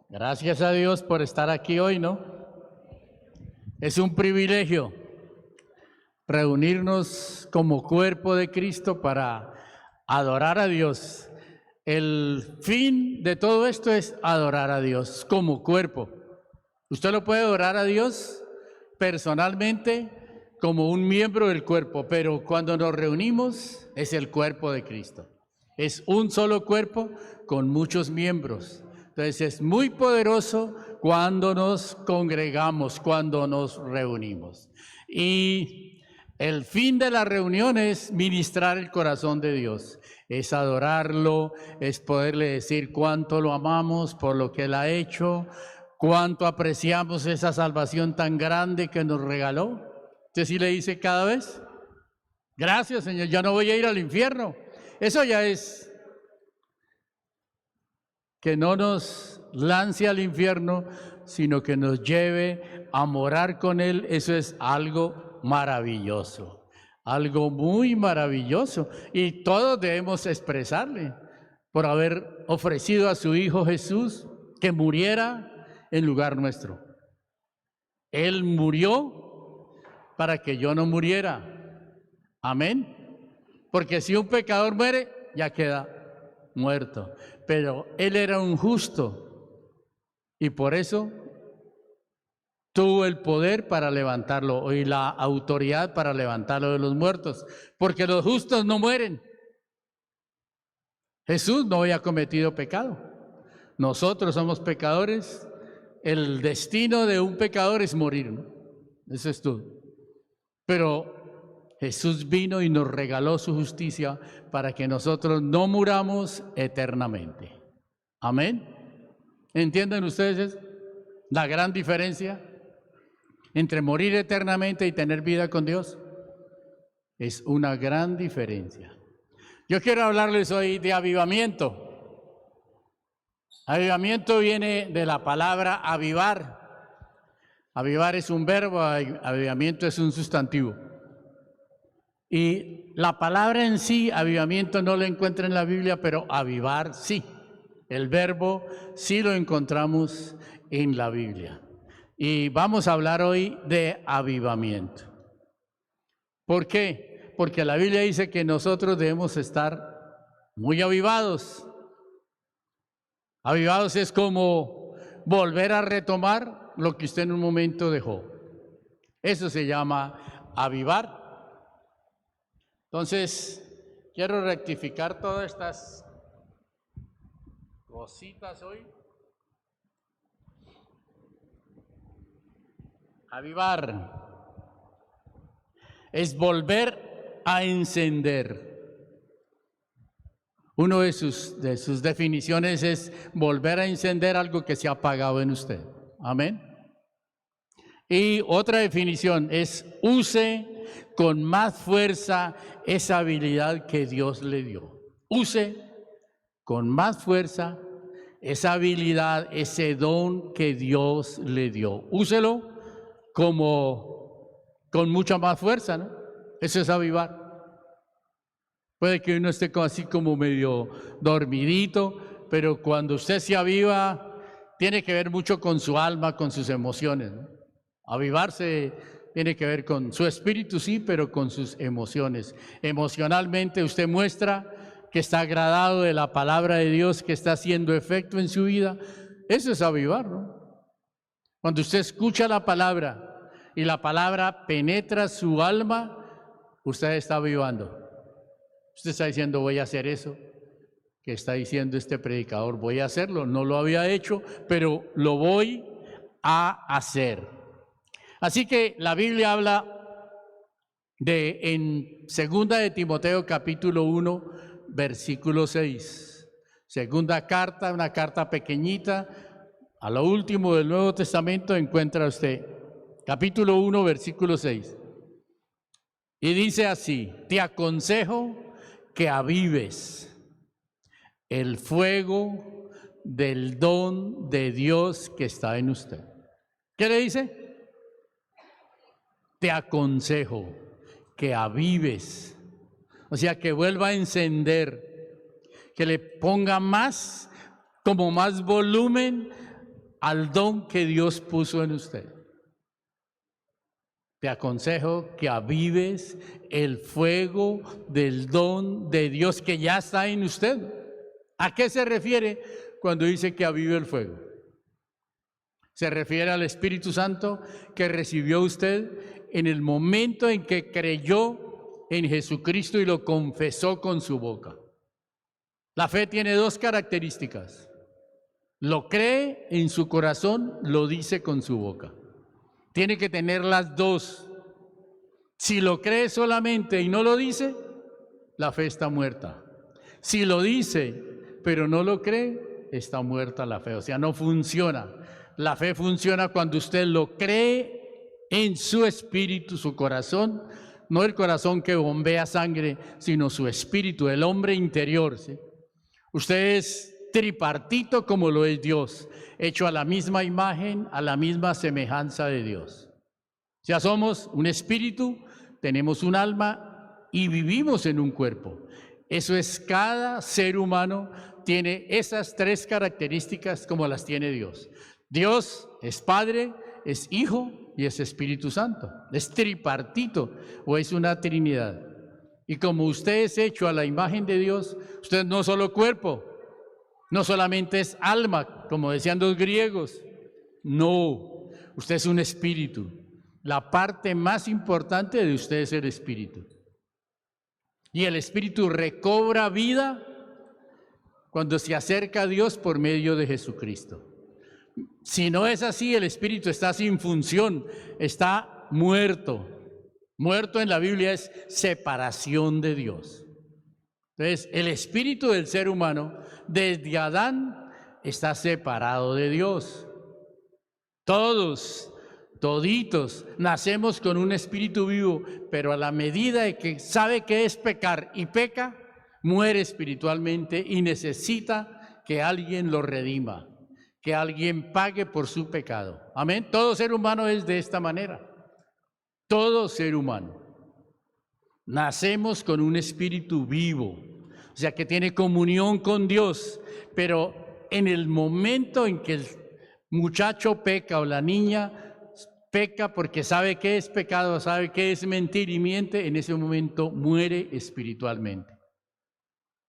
Gracias a Dios por estar aquí hoy, ¿no? Es un privilegio reunirnos como cuerpo de Cristo para adorar a Dios. El fin de todo esto es adorar a Dios como cuerpo. Usted lo puede adorar a Dios personalmente como un miembro del cuerpo, pero cuando nos reunimos es el cuerpo de Cristo. Es un solo cuerpo con muchos miembros. Entonces es muy poderoso cuando nos congregamos, cuando nos reunimos. Y el fin de la reunión es ministrar el corazón de Dios, es adorarlo, es poderle decir cuánto lo amamos por lo que Él ha hecho, cuánto apreciamos esa salvación tan grande que nos regaló. ¿Usted sí le dice cada vez? Gracias, Señor, ya no voy a ir al infierno. Eso ya es que no nos lance al infierno, sino que nos lleve a morar con Él. Eso es algo maravilloso, algo muy maravilloso. Y todos debemos expresarle por haber ofrecido a su Hijo Jesús que muriera en lugar nuestro. Él murió para que yo no muriera. Amén. Porque si un pecador muere, ya queda muerto. Pero Él era un justo y por eso tuvo el poder para levantarlo y la autoridad para levantarlo de los muertos. Porque los justos no mueren. Jesús no había cometido pecado. Nosotros somos pecadores. El destino de un pecador es morir, ¿no? Eso es todo. Pero Jesús vino y nos regaló su justicia para que nosotros no muramos eternamente. Amén. ¿Entienden ustedes la gran diferencia entre morir eternamente y tener vida con Dios? Es una gran diferencia. Yo quiero hablarles hoy de avivamiento. Avivamiento viene de la palabra avivar. Avivar es un verbo, avivamiento es un sustantivo. Y la palabra en sí, avivamiento, no la encuentra en la Biblia, pero avivar sí. El verbo sí lo encontramos en la Biblia. Y vamos a hablar hoy de avivamiento. ¿Por qué? Porque la Biblia dice que nosotros debemos estar muy avivados. Avivados es como volver a retomar lo que usted en un momento dejó. Eso se llama avivar. Entonces, quiero rectificar todas estas cositas hoy. Avivar es volver a encender. Una de sus definiciones es volver a encender algo que se ha apagado en usted. Amén. Y otra definición es use con más fuerza esa habilidad que Dios le dio. Use con más fuerza esa habilidad, ese don que Dios le dio. Úselo con mucha más fuerza, ¿no? Eso es avivar. Puede que uno esté así como medio dormidito, pero cuando usted se aviva, tiene que ver mucho con su alma, con sus emociones, ¿no? Avivarse tiene que ver con su espíritu, sí, pero con sus emociones. Emocionalmente usted muestra que está agradado de la palabra de Dios, que está haciendo efecto en su vida. Eso es avivar, ¿no? Cuando usted escucha la palabra y la palabra penetra su alma, usted está avivando. Usted está diciendo, voy a hacer eso que está diciendo este predicador, voy a hacerlo. No lo había hecho, pero lo voy a hacer. Así que la Biblia habla en 2 de Timoteo capítulo 1, versículo 6. Segunda carta, una carta pequeñita, a lo último del Nuevo Testamento encuentra usted, capítulo 1, versículo 6. Y dice así, te aconsejo que avives el fuego del don de Dios que está en usted. ¿Qué le dice? Te aconsejo que avives, o sea, que vuelva a encender, que le ponga más, como más volumen al don que Dios puso en usted. Te aconsejo que avives el fuego del don de Dios que ya está en usted. ¿A qué se refiere cuando dice que avive el fuego? Se refiere al Espíritu Santo que recibió usted en el momento en que creyó en Jesucristo y lo confesó con su boca. La fe tiene dos características. Lo cree en su corazón, lo dice con su boca. Tiene que tener las dos. Si lo cree solamente y no lo dice, la fe está muerta. Si lo dice, pero no lo cree, está muerta la fe. O sea, no funciona. La fe funciona cuando usted lo cree en su espíritu, su corazón, no el corazón que bombea sangre, sino su espíritu, el hombre interior, ¿sí? Usted es tripartito como lo es Dios, hecho a la misma imagen, a la misma semejanza de Dios. O sea, somos un espíritu, tenemos un alma y vivimos en un cuerpo. Eso es, cada ser humano tiene esas tres características como las tiene Dios. Dios es Padre, es Hijo y es Espíritu Santo. Es tripartito o es una Trinidad. Y como usted es hecho a la imagen de Dios, usted no es solo cuerpo, no solamente es alma, como decían los griegos. No, usted es un espíritu. La parte más importante de usted es el espíritu. Y el espíritu recobra vida cuando se acerca a Dios por medio de Jesucristo. Si no es así, el espíritu está sin función, está muerto. Muerto en la Biblia es separación de Dios. Entonces, el espíritu del ser humano, desde Adán, está separado de Dios. Toditos, nacemos con un espíritu vivo, pero a la medida de que sabe qué es pecar y peca, muere espiritualmente y necesita que alguien lo redima, que alguien pague por su pecado. Amén. Todo ser humano es de esta manera. Todo ser humano. Nacemos con un espíritu vivo, o sea que tiene comunión con Dios, pero en el momento en que el muchacho peca o la niña peca porque sabe qué es pecado, sabe qué es mentir y miente, en ese momento muere espiritualmente.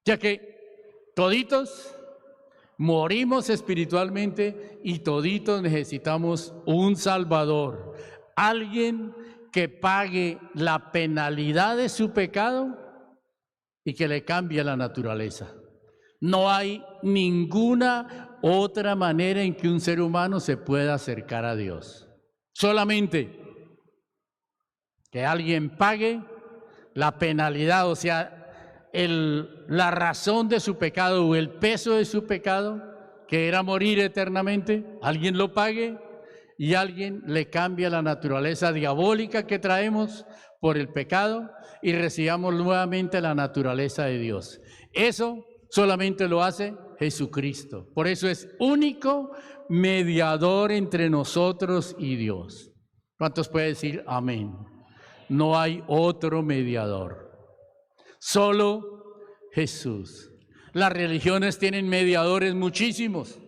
Ya que toditos morimos espiritualmente y toditos necesitamos un Salvador, alguien que pague la penalidad de su pecado y que le cambie la naturaleza. No hay ninguna otra manera en que un ser humano se pueda acercar a Dios. Solamente que alguien pague la penalidad, o sea, la razón de su pecado o el peso de su pecado, que era morir eternamente, alguien lo pague y alguien le cambia la naturaleza diabólica que traemos por el pecado y recibamos nuevamente la naturaleza de Dios. Eso solamente lo hace Jesucristo. Por eso es único mediador entre nosotros y Dios. ¿Cuántos pueden decir amén? No hay otro mediador. Solo Jesús. Las religiones tienen mediadores muchísimos,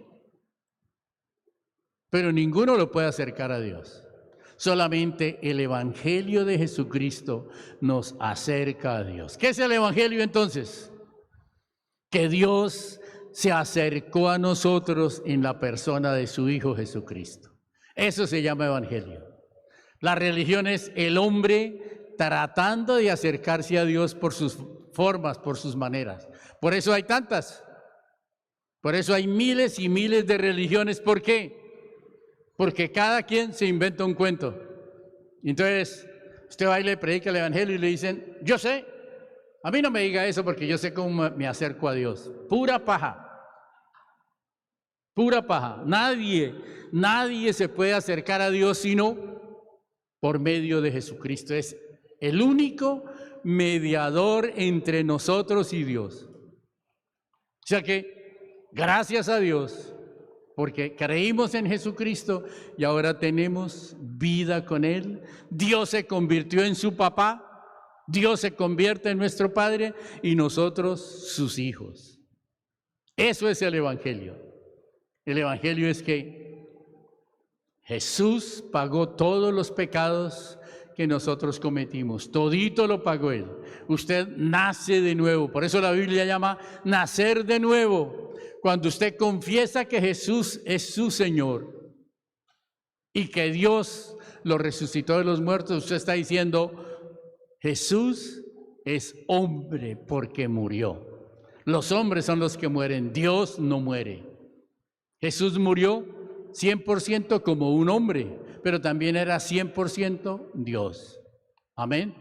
pero ninguno lo puede acercar a Dios. Solamente el Evangelio de Jesucristo nos acerca a Dios. ¿Qué es el Evangelio entonces? Que Dios se acercó a nosotros en la persona de su Hijo Jesucristo. Eso se llama Evangelio. La religión es el hombre tratando de acercarse a Dios por sus formas, por sus maneras. Por eso hay tantas. Por eso hay miles y miles de religiones. ¿Por qué? Porque cada quien se inventa un cuento. Entonces, usted va y le predica el Evangelio y le dicen, yo sé, a mí no me diga eso porque yo sé cómo me acerco a Dios. Pura paja. Pura paja. Nadie se puede acercar a Dios sino por medio de Jesucristo. Es el único mediador entre nosotros y Dios. O sea que, gracias a Dios, porque creímos en Jesucristo y ahora tenemos vida con Él. Dios se convirtió en su papá, Dios se convierte en nuestro Padre y nosotros sus hijos. Eso es el Evangelio. El Evangelio es que Jesús pagó todos los pecados que nosotros cometimos. Todito lo pagó Él. Usted nace de nuevo. Por eso la Biblia llama nacer de nuevo. Cuando usted confiesa que Jesús es su Señor y que Dios lo resucitó de los muertos, usted está diciendo, Jesús es hombre porque murió. Los hombres son los que mueren, Dios no muere. Jesús murió 100% como un hombre, pero también era 100% Dios. Amén.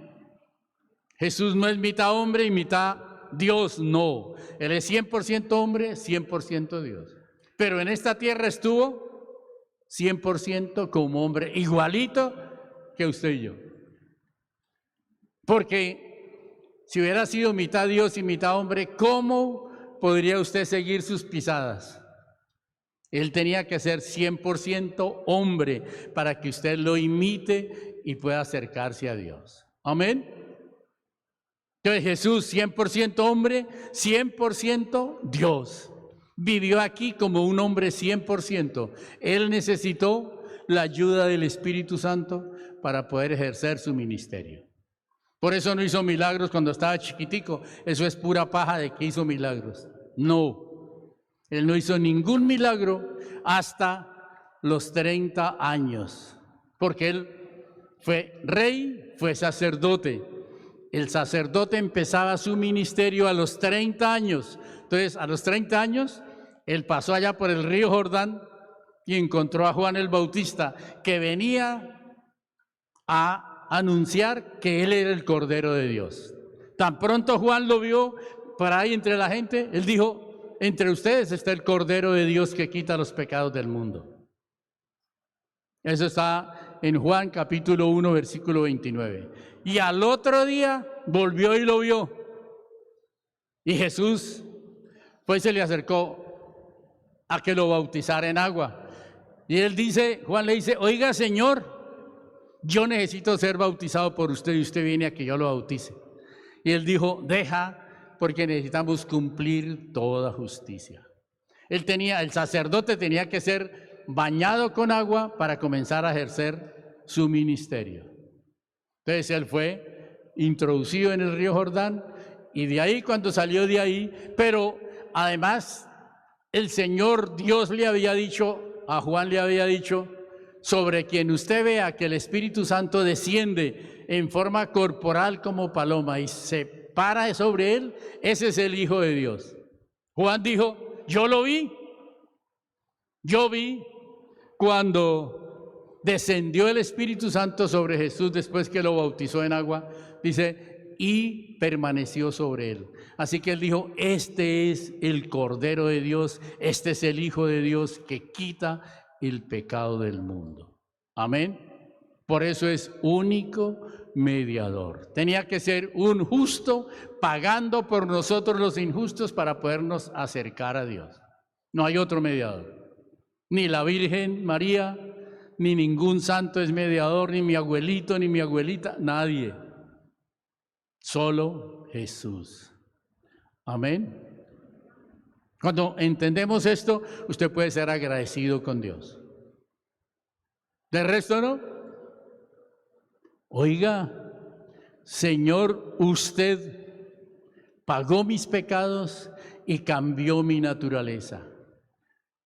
Jesús no es mitad hombre y mitad Dios, no. Él es 100% hombre, 100% Dios. Pero en esta tierra estuvo 100% como hombre, igualito que usted y yo. Porque si hubiera sido mitad Dios y mitad hombre, ¿cómo podría usted seguir sus pisadas? Él tenía que ser 100% hombre para que usted lo imite y pueda acercarse a Dios. Amén. Entonces Jesús 100% hombre, 100% Dios. Vivió aquí como un hombre 100%. Él necesitó la ayuda del Espíritu Santo para poder ejercer su ministerio. Por eso no hizo milagros cuando estaba chiquitico. Eso es pura paja de que hizo milagros. No. Él no hizo ningún milagro hasta los 30 años, porque él fue rey, fue sacerdote. El sacerdote empezaba su ministerio a los 30 años. Entonces, a los 30 años, él pasó allá por el río Jordán y encontró a Juan el Bautista, que venía a anunciar que él era el Cordero de Dios. Tan pronto Juan lo vio por ahí entre la gente, él dijo, entre ustedes está el Cordero de Dios que quita los pecados del mundo. Eso está en Juan capítulo 1, versículo 29. Y al otro día volvió y lo vio. Y Jesús pues se le acercó a que lo bautizara en agua. Y él dice, Juan le dice, oiga Señor, yo necesito ser bautizado por usted y usted viene a que yo lo bautice. Y él dijo, deja, porque necesitamos cumplir toda justicia. El sacerdote tenía que ser bañado con agua para comenzar a ejercer su ministerio. Entonces él fue introducido en el río Jordán y de ahí cuando salió de ahí, pero además el Señor Dios le había dicho, a Juan le había dicho, sobre quien usted vea que el Espíritu Santo desciende en forma corporal como paloma y se para sobre él, ese es el Hijo de Dios. Juan dijo, yo lo vi. Yo vi cuando descendió el Espíritu Santo sobre Jesús después que lo bautizó en agua, dice, y permaneció sobre él. Así que él dijo, este es el Cordero de Dios, este es el Hijo de Dios que quita el pecado del mundo. Amén. Por eso es único mediador. Tenía que ser un justo pagando por nosotros los injustos para podernos acercar a Dios. No hay otro mediador. Ni la Virgen María, ni ningún santo es mediador, ni mi abuelito, ni mi abuelita, nadie. Solo Jesús. Amén. Cuando entendemos esto, usted puede ser agradecido con Dios. De resto no. Oiga, Señor, usted pagó mis pecados y cambió mi naturaleza.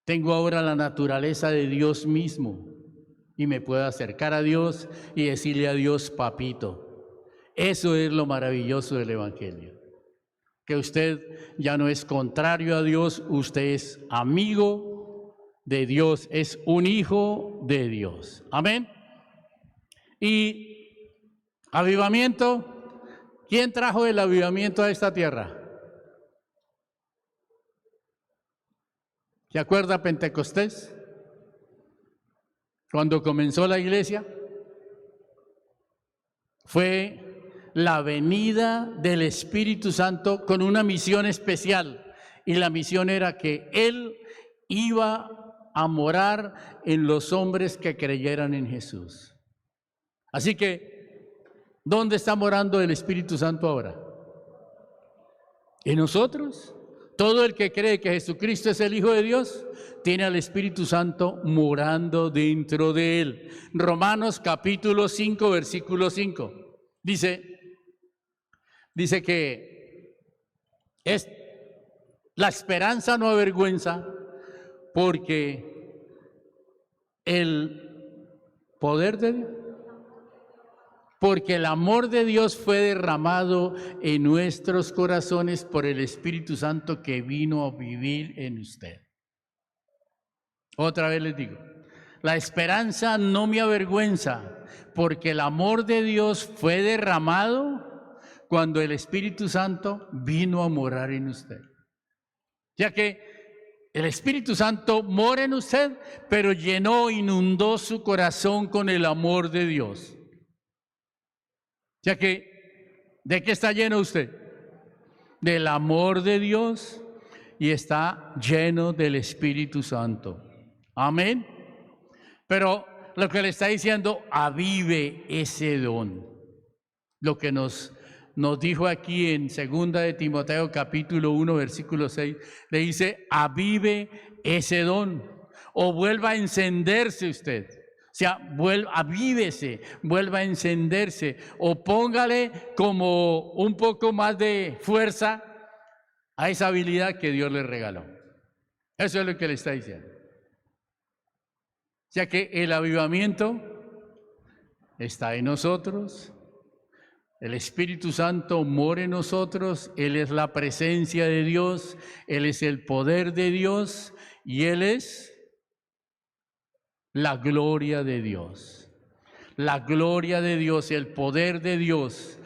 Tengo ahora la naturaleza de Dios mismo y me puedo acercar a Dios y decirle a Dios, papito. Eso es lo maravilloso del Evangelio. Que usted ya no es contrario a Dios, usted es amigo de Dios, es un hijo de Dios. Amén. Y avivamiento, ¿quién trajo el avivamiento a esta tierra? ¿Se acuerda Pentecostés? Cuando comenzó la iglesia, fue la venida del Espíritu Santo con una misión especial. Y la misión era que Él iba a morar en los hombres que creyeran en Jesús. Así que, ¿dónde está morando el Espíritu Santo ahora? ¿En nosotros? Todo el que cree que Jesucristo es el Hijo de Dios, tiene al Espíritu Santo morando dentro de él. Romanos capítulo 5, versículo 5. Dice que la esperanza no avergüenza, porque el poder de Dios, porque el amor de Dios fue derramado en nuestros corazones por el Espíritu Santo que vino a vivir en usted. Otra vez les digo, la esperanza no me avergüenza, porque el amor de Dios fue derramado cuando el Espíritu Santo vino a morar en usted. Ya que el Espíritu Santo mora en usted, pero inundó su corazón con el amor de Dios. Ya que, ¿de qué está lleno usted? Del amor de Dios, y está lleno del Espíritu Santo. Amén. Pero lo que le está diciendo, avive ese don. Lo que nos dijo aquí en 2 de Timoteo capítulo 1 versículo 6, le dice, avive ese don, o vuelva a encenderse usted. O sea, avívese, vuelva a encenderse, o póngale como un poco más de fuerza a esa habilidad que Dios le regaló. Eso es lo que le está diciendo. O sea que el avivamiento está en nosotros, el Espíritu Santo mora en nosotros, Él es la presencia de Dios, Él es el poder de Dios y Él es la gloria de Dios. La gloria de Dios, el poder de Dios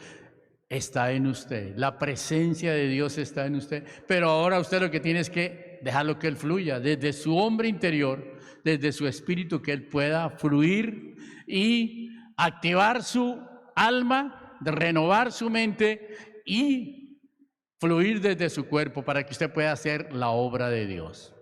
está en usted, la presencia de Dios está en usted, pero ahora usted lo que tiene es que dejarlo que Él fluya desde su hombre interior, desde su espíritu, que Él pueda fluir y activar su alma, renovar su mente y fluir desde su cuerpo para que usted pueda hacer la obra de Dios.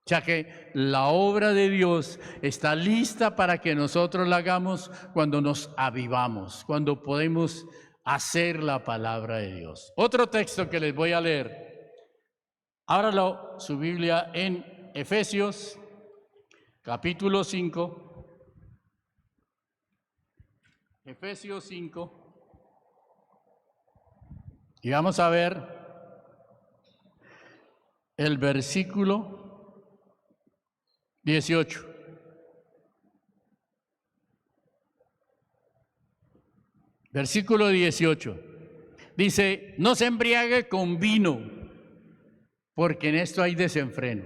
Ya que la obra de Dios está lista para que nosotros la hagamos cuando nos avivamos, cuando podemos hacer la palabra de Dios. Otro texto que les voy a leer. Ábralo su Biblia en Efesios capítulo 5. Efesios 5. Y vamos a ver el versículo 18. Versículo 18. Dice, no se embriague con vino, porque en esto hay desenfreno.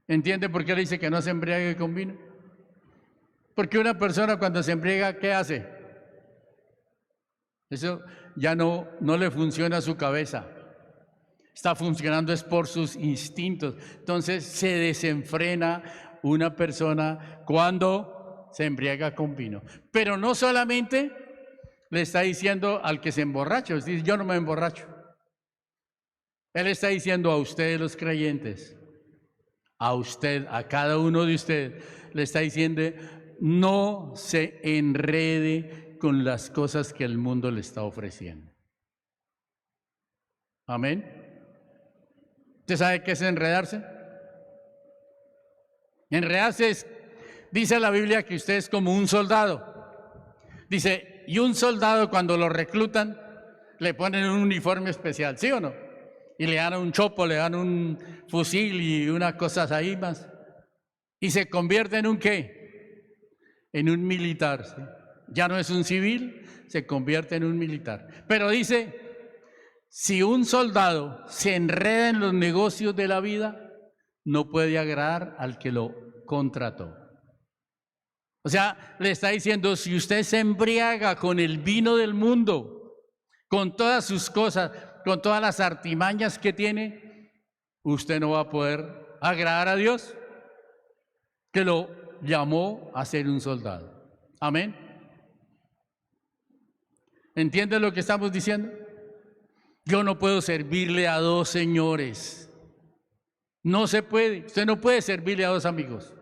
¿Entiende por qué le dice que no se embriague con vino? Porque una persona cuando se embriaga, ¿qué hace? Eso ya no le funciona a su cabeza. Está funcionando es por sus instintos. Entonces se desenfrena una persona cuando se embriaga con vino. Pero no solamente le está diciendo al que se emborracha, dice, yo no me emborracho. Él está diciendo a ustedes los creyentes, a usted, a cada uno de ustedes, le está diciendo, no se enrede con las cosas que el mundo le está ofreciendo. Amén. ¿Usted sabe qué es enredarse? Enredarse es, dice la Biblia que usted es como un soldado. Dice, y un soldado cuando lo reclutan, le ponen un uniforme especial, ¿sí o no? Y le dan un chopo, le dan un fusil y unas cosas ahí más. Y se convierte en un ¿qué? En un militar, ¿sí? Ya no es un civil, se convierte en un militar. Pero dice, si un soldado se enreda en los negocios de la vida, no puede agradar al que lo contrató. O sea, le está diciendo, si usted se embriaga con el vino del mundo, con todas sus cosas, con todas las artimañas que tiene, usted no va a poder agradar a Dios, que lo llamó a ser un soldado. Amén. ¿Entiende lo que estamos diciendo? Yo no puedo servirle a dos señores. No se puede. Usted no puede servirle a dos amigos.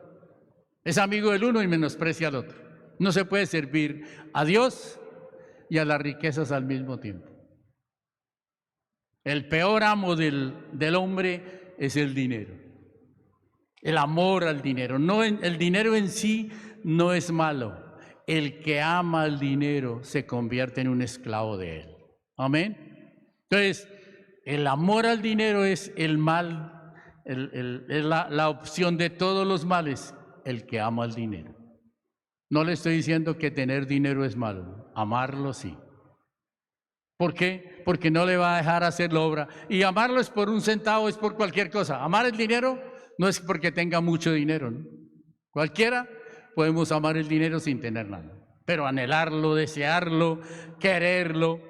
Es amigo del uno y menosprecia al otro. No se puede servir a Dios y a las riquezas al mismo tiempo. El peor amo del hombre es el dinero. El amor al dinero. No, el dinero en sí no es malo. El que ama al dinero se convierte en un esclavo de él. Amén. Entonces, el amor al dinero es el mal, es la opción de todos los males, el que ama al dinero. No le estoy diciendo que tener dinero es malo, amarlo sí. ¿Por qué? Porque no le va a dejar hacer la obra. Y amarlo es por un centavo, es por cualquier cosa. Amar el dinero no es porque tenga mucho dinero, ¿no? Cualquiera podemos amar el dinero sin tener nada. Pero anhelarlo, desearlo, quererlo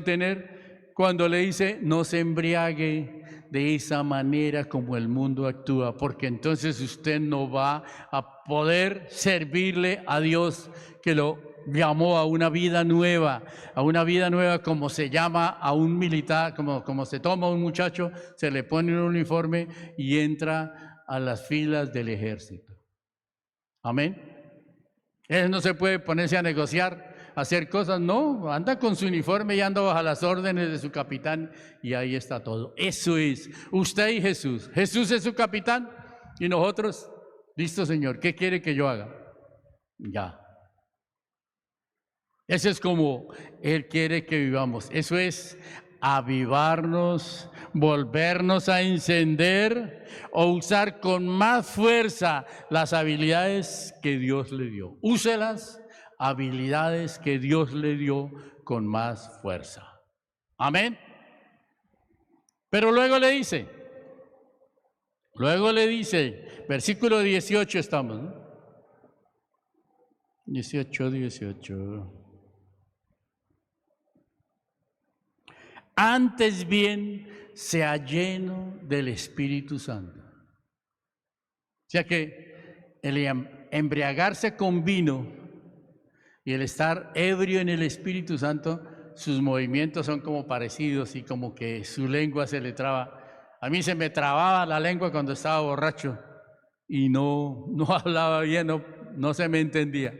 tener, cuando le dice no se embriague de esa manera como el mundo actúa, porque entonces usted no va a poder servirle a Dios que lo llamó a una vida nueva como se llama a un militar, como se toma a un muchacho, se le pone un uniforme y entra a las filas del ejército. Amén. Él no se puede ponerse a negociar, a hacer cosas, no, anda con su uniforme y anda bajo las órdenes de su capitán y ahí está todo. Eso es, usted y Jesús. Jesús es su capitán y nosotros, listo Señor, ¿qué quiere que yo haga? Ya. Eso es como Él quiere que vivamos. Eso es avivarnos, volvernos a encender o usar con más fuerza las habilidades que Dios le dio. Use las habilidades que Dios le dio con más fuerza. Amén. Pero luego le dice, versículo 18 estamos, ¿no? 18. Antes bien, sea lleno del Espíritu Santo. O sea que el embriagarse con vino y el estar ebrio en el Espíritu Santo, sus movimientos son como parecidos y como que su lengua se le traba. A mí se me trababa la lengua cuando estaba borracho y no hablaba bien, no se me entendía.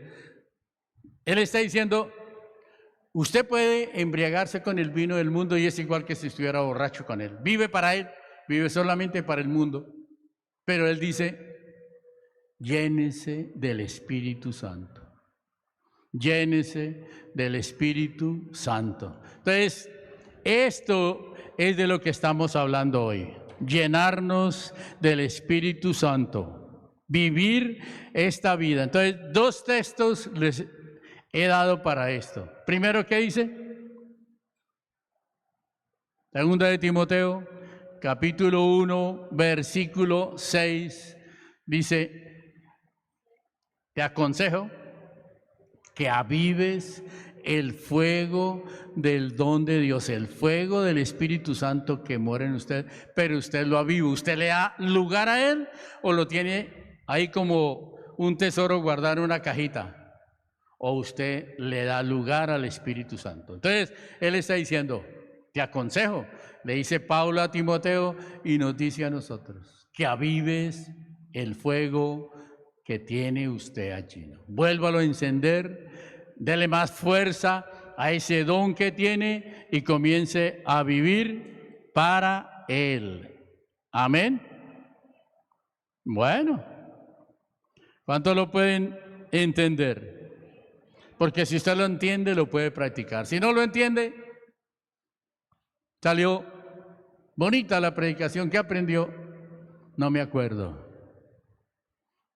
Él está diciendo, usted puede embriagarse con el vino del mundo y es igual que si estuviera borracho con él. Vive para él, vive solamente para el mundo. Pero él dice, llénese del Espíritu Santo. Llénese del Espíritu Santo. Entonces, esto es de lo que estamos hablando hoy. Llenarnos del Espíritu Santo. Vivir esta vida. Entonces, 2 textos les he dado para esto. Primero, ¿qué dice? Segunda de Timoteo, capítulo 1, versículo 6, dice, te aconsejo que avives el fuego del don de Dios, el fuego del Espíritu Santo que mora en usted, pero usted lo aviva. ¿Usted le da lugar a él o lo tiene ahí como un tesoro guardado en una cajita? ¿O usted le da lugar al Espíritu Santo? Entonces, él está diciendo, te aconsejo, le dice Pablo a Timoteo y nos dice a nosotros, que avives el fuego que tiene usted allí. Vuélvalo a encender, dele más fuerza a ese don que tiene y comience a vivir para él. Amén. Bueno, ¿cuántos lo pueden entender? Porque si usted lo entiende, lo puede practicar. Si no lo entiende, salió bonita la predicación. ¿Qué aprendió? No me acuerdo.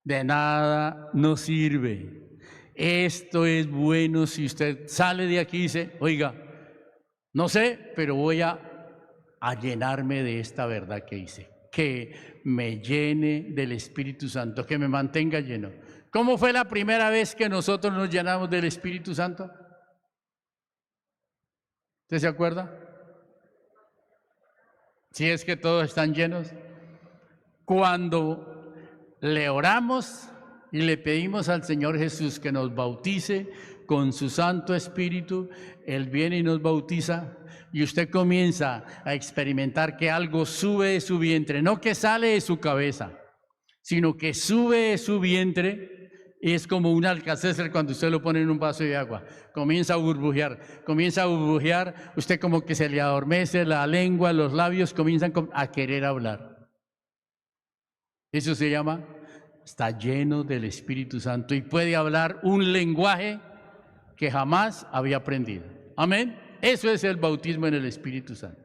De nada nos sirve. Esto es bueno si usted sale de aquí y dice, oiga, no sé, pero voy a llenarme de esta verdad que hice. Que me llene del Espíritu Santo, que me mantenga lleno. ¿Cómo fue la primera vez que nosotros nos llenamos del Espíritu Santo? ¿Usted se acuerda? Si es que todos están llenos. Cuando le oramos y le pedimos al Señor Jesús que nos bautice con su Santo Espíritu, Él viene y nos bautiza y usted comienza a experimentar que algo sube de su vientre, no que sale de su cabeza, sino que sube de su vientre y es como un Alka-Seltzer cuando usted lo pone en un vaso de agua. Comienza a burbujear, usted como que se le adormece la lengua, los labios comienzan a querer hablar. Eso se llama, está lleno del Espíritu Santo y puede hablar un lenguaje que jamás había aprendido. Amén. Eso es el bautismo en el Espíritu Santo.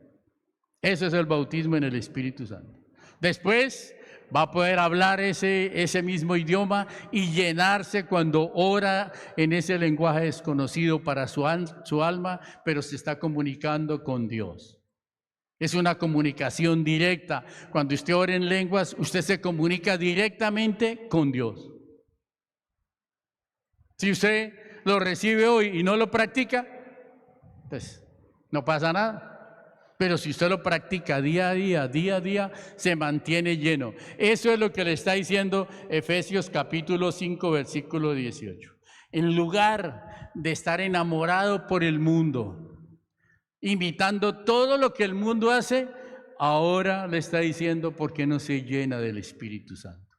Eso es el bautismo en el Espíritu Santo. Después va a poder hablar ese mismo idioma y llenarse cuando ora en ese lenguaje desconocido para su alma, pero se está comunicando con Dios. Es una comunicación directa. Cuando usted ora en lenguas, usted se comunica directamente con Dios. Si usted lo recibe hoy y no lo practica, pues no pasa nada. Pero si usted lo practica día a día, se mantiene lleno. Eso es lo que le está diciendo Efesios capítulo 5, versículo 18. En lugar de estar enamorado por el mundo, imitando todo lo que el mundo hace, ahora le está diciendo por qué no se llena del Espíritu Santo.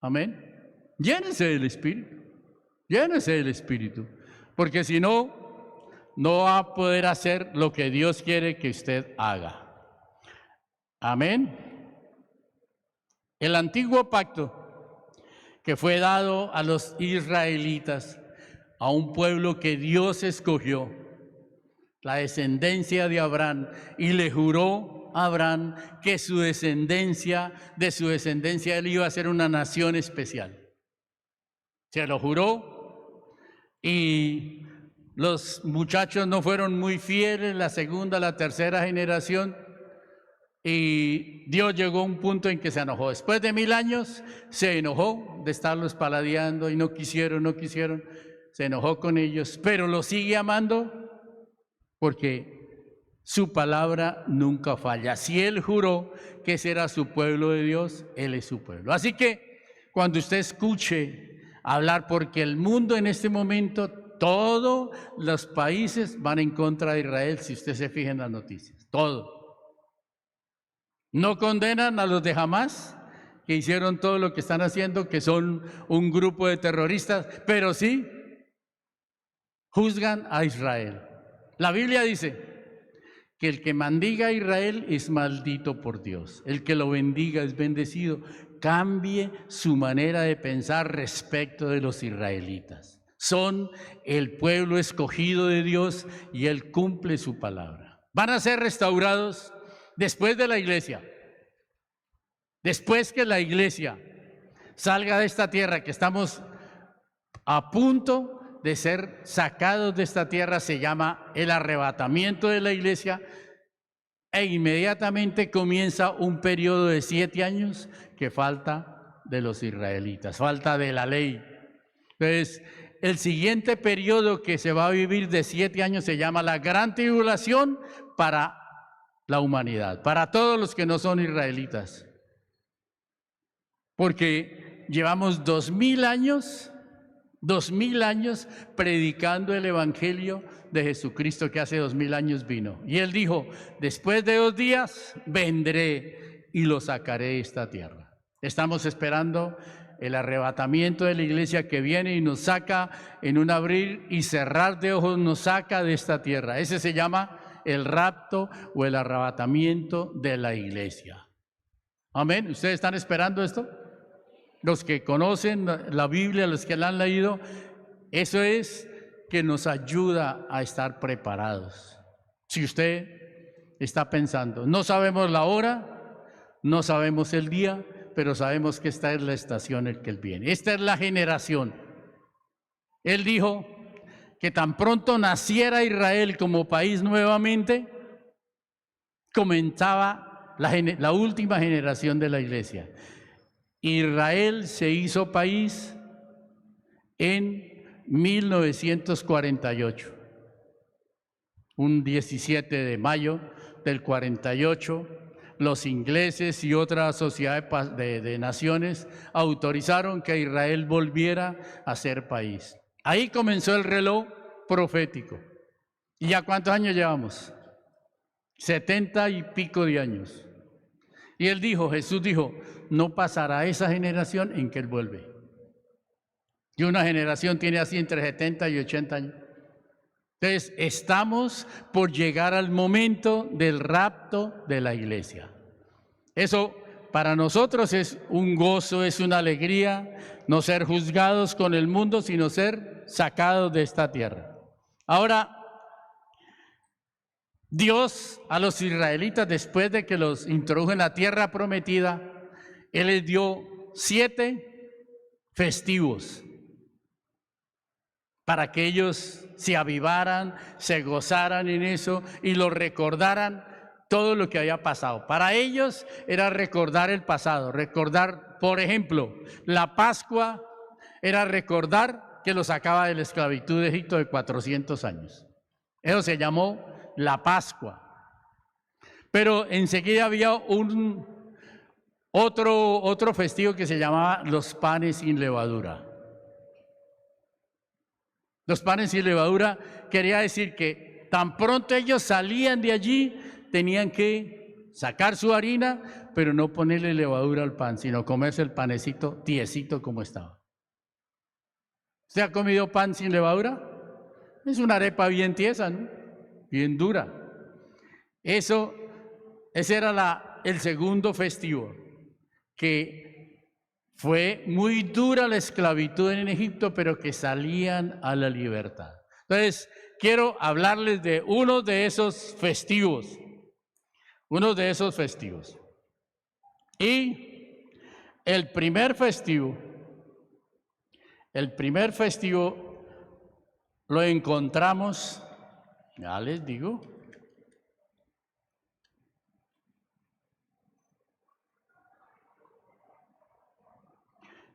Amén. Llénese del Espíritu. Llénese del Espíritu. Porque si no, no va a poder hacer lo que Dios quiere que usted haga. Amén. El antiguo pacto que fue dado a los israelitas, a un pueblo que Dios escogió, la descendencia de Abraham, y le juró a Abraham que de su descendencia él iba a ser una nación especial. Se lo juró y los muchachos no fueron muy fieles, la segunda, la tercera generación, y Dios llegó a un punto en que se enojó. Después de 1000 años se enojó de estarlos paladeando y no quisieron, se enojó con ellos, pero los sigue amando porque su palabra nunca falla. Si Él juró que ese era su pueblo de Dios, Él es su pueblo. Así que cuando usted escuche hablar, porque el mundo en este momento, todos los países van en contra de Israel, si usted se fija en las noticias, todo. No condenan a los de Hamás, que hicieron todo lo que están haciendo, que son un grupo de terroristas, pero sí juzgan a Israel. La Biblia dice que el que maldiga a Israel es maldito por Dios, el que lo bendiga es bendecido. Cambie su manera de pensar respecto de los israelitas. Son el pueblo escogido de Dios y Él cumple su palabra. Van a ser restaurados después de la iglesia. Después que la iglesia salga de esta tierra, que estamos a punto de ser sacados de esta tierra, se llama el arrebatamiento de la iglesia, e inmediatamente comienza un periodo de 7 años que falta de los israelitas, falta de la ley. Entonces, el siguiente periodo que se va a vivir de 7 años se llama la gran tribulación para la humanidad, para todos los que no son israelitas. Porque llevamos 2000 años predicando el evangelio de Jesucristo, que hace 2000 años vino. Y Él dijo, después de 2 días vendré y lo sacaré de esta tierra. Estamos esperando el arrebatamiento de la iglesia que viene y nos saca en un abrir y cerrar de ojos, nos saca de esta tierra. Ese se llama el rapto o el arrebatamiento de la iglesia. Amén. ¿Ustedes están esperando esto? Los que conocen la Biblia, los que la han leído, eso es que nos ayuda a estar preparados. Si usted está pensando, no sabemos la hora, no sabemos el día, pero sabemos que esta es la estación en que Él viene. Esta es la generación. Él dijo que tan pronto naciera Israel como país nuevamente, comenzaba la última generación de la iglesia. Israel se hizo país en 1948, un 17 de mayo del 48, los ingleses y otras sociedades de naciones autorizaron que Israel volviera a ser país. Ahí comenzó el reloj profético. ¿Y ya cuántos años llevamos? 70 y pico de años. Y Jesús dijo, no pasará esa generación en que Él vuelve. Y una generación tiene así entre 70 y 80 años. Entonces, estamos por llegar al momento del rapto de la iglesia. Eso para nosotros es un gozo, es una alegría, no ser juzgados con el mundo, sino ser sacados de esta tierra. Ahora, Dios a los israelitas, después de que los introdujo en la tierra prometida, Él les dio 7 festivos para que ellos se avivaran, se gozaran en eso y lo recordaran todo lo que había pasado. Para ellos era recordar el pasado, recordar, por ejemplo, la Pascua era recordar que los sacaba de la esclavitud de Egipto de 400 años. Eso se llamó la Pascua. Pero enseguida había otro festivo que se llamaba los panes sin levadura. Los panes sin levadura quería decir que tan pronto ellos salían de allí, tenían que sacar su harina, pero no ponerle levadura al pan, sino comerse el panecito tiesito como estaba. ¿Usted ha comido pan sin levadura? Es una arepa bien tiesa, ¿no? Bien dura. Ese era el segundo festivo, que fue muy dura la esclavitud en Egipto, pero que salían a la libertad. Entonces, quiero hablarles de uno de esos festivos. Y el primer festivo lo encontramos, ya les digo,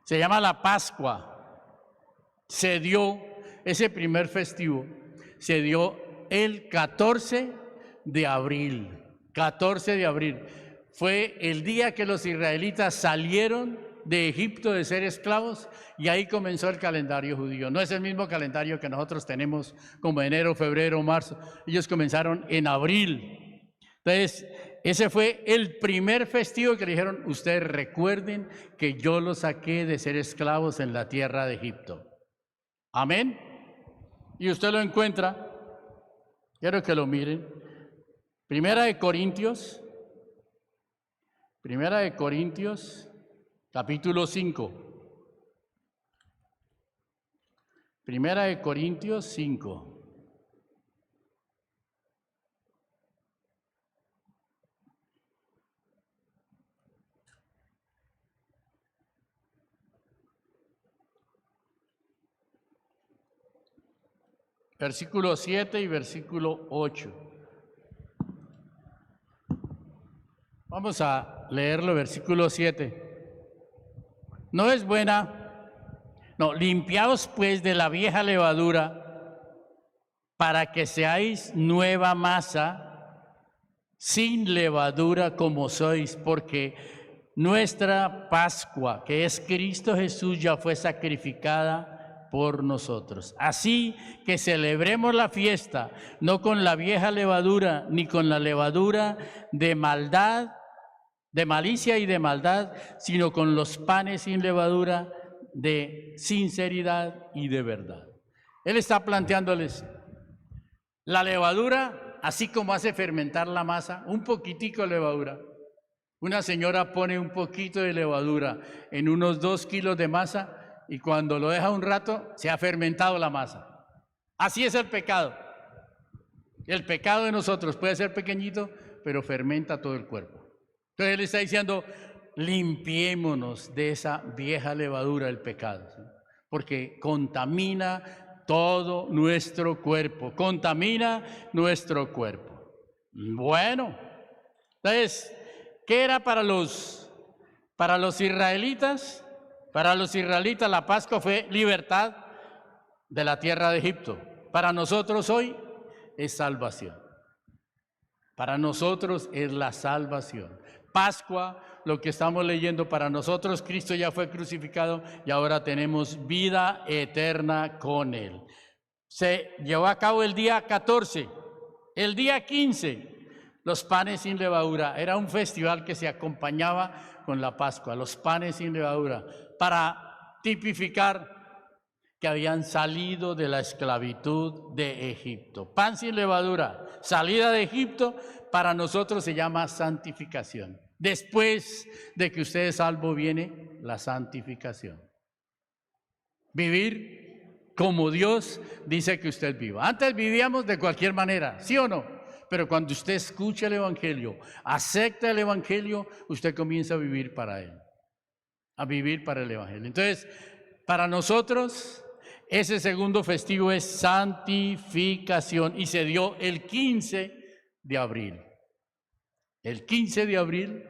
se llama la Pascua. Ese primer festivo se dio el 14 de abril. 14 de abril. Fue el día que los israelitas salieron de Egipto de ser esclavos y ahí comenzó el calendario judío. No es el mismo calendario que nosotros tenemos como enero, febrero, marzo. Ellos comenzaron en abril. Entonces, ese fue el primer festivo que le dijeron, ustedes recuerden que yo los saqué de ser esclavos en la tierra de Egipto. Amén. Y usted lo encuentra, quiero que lo miren, Primera de Corintios, capítulo 5. Primera de Corintios 5. Versículo 7 y versículo 8. Vamos a leerlo, versículo 7. Limpiaos pues de la vieja levadura, para que seáis nueva masa, sin levadura como sois, porque nuestra Pascua, que es Cristo Jesús, ya fue sacrificada por nosotros. Así que celebremos la fiesta, no con la vieja levadura, ni con la levadura de maldad, de malicia y de maldad, sino con los panes sin levadura de sinceridad y de verdad. Él está planteándoles la levadura, así como hace fermentar la masa, un poquitico de levadura. Una señora pone un poquito de levadura en unos 2 kilos de masa y cuando lo deja un rato se ha fermentado la masa. Así es el pecado. El pecado de nosotros puede ser pequeñito, pero fermenta todo el cuerpo. Entonces él está diciendo, limpiémonos de esa vieja levadura del pecado, ¿sí? Porque contamina todo nuestro cuerpo, Bueno, entonces, ¿qué era para los israelitas? Para los israelitas la Pascua fue libertad de la tierra de Egipto. Para nosotros hoy es salvación. Para nosotros es la salvación. Pascua, lo que estamos leyendo, para nosotros Cristo ya fue crucificado y ahora tenemos vida eterna con Él. Se llevó a cabo el día 14, el día 15, los panes sin levadura. Era un festival que se acompañaba con la Pascua, los panes sin levadura, para tipificar que habían salido de la esclavitud de Egipto. Pan sin levadura, salida de Egipto, para nosotros se llama santificación. Después de que usted es salvo viene la santificación. Vivir como Dios dice que usted viva. Antes vivíamos de cualquier manera, ¿sí o no? Pero cuando usted escucha el Evangelio, acepta el Evangelio, usted comienza a vivir para Él, a vivir para el Evangelio. Entonces, para nosotros, ese segundo festivo es santificación y se dio el 15 de abril. El 15 de abril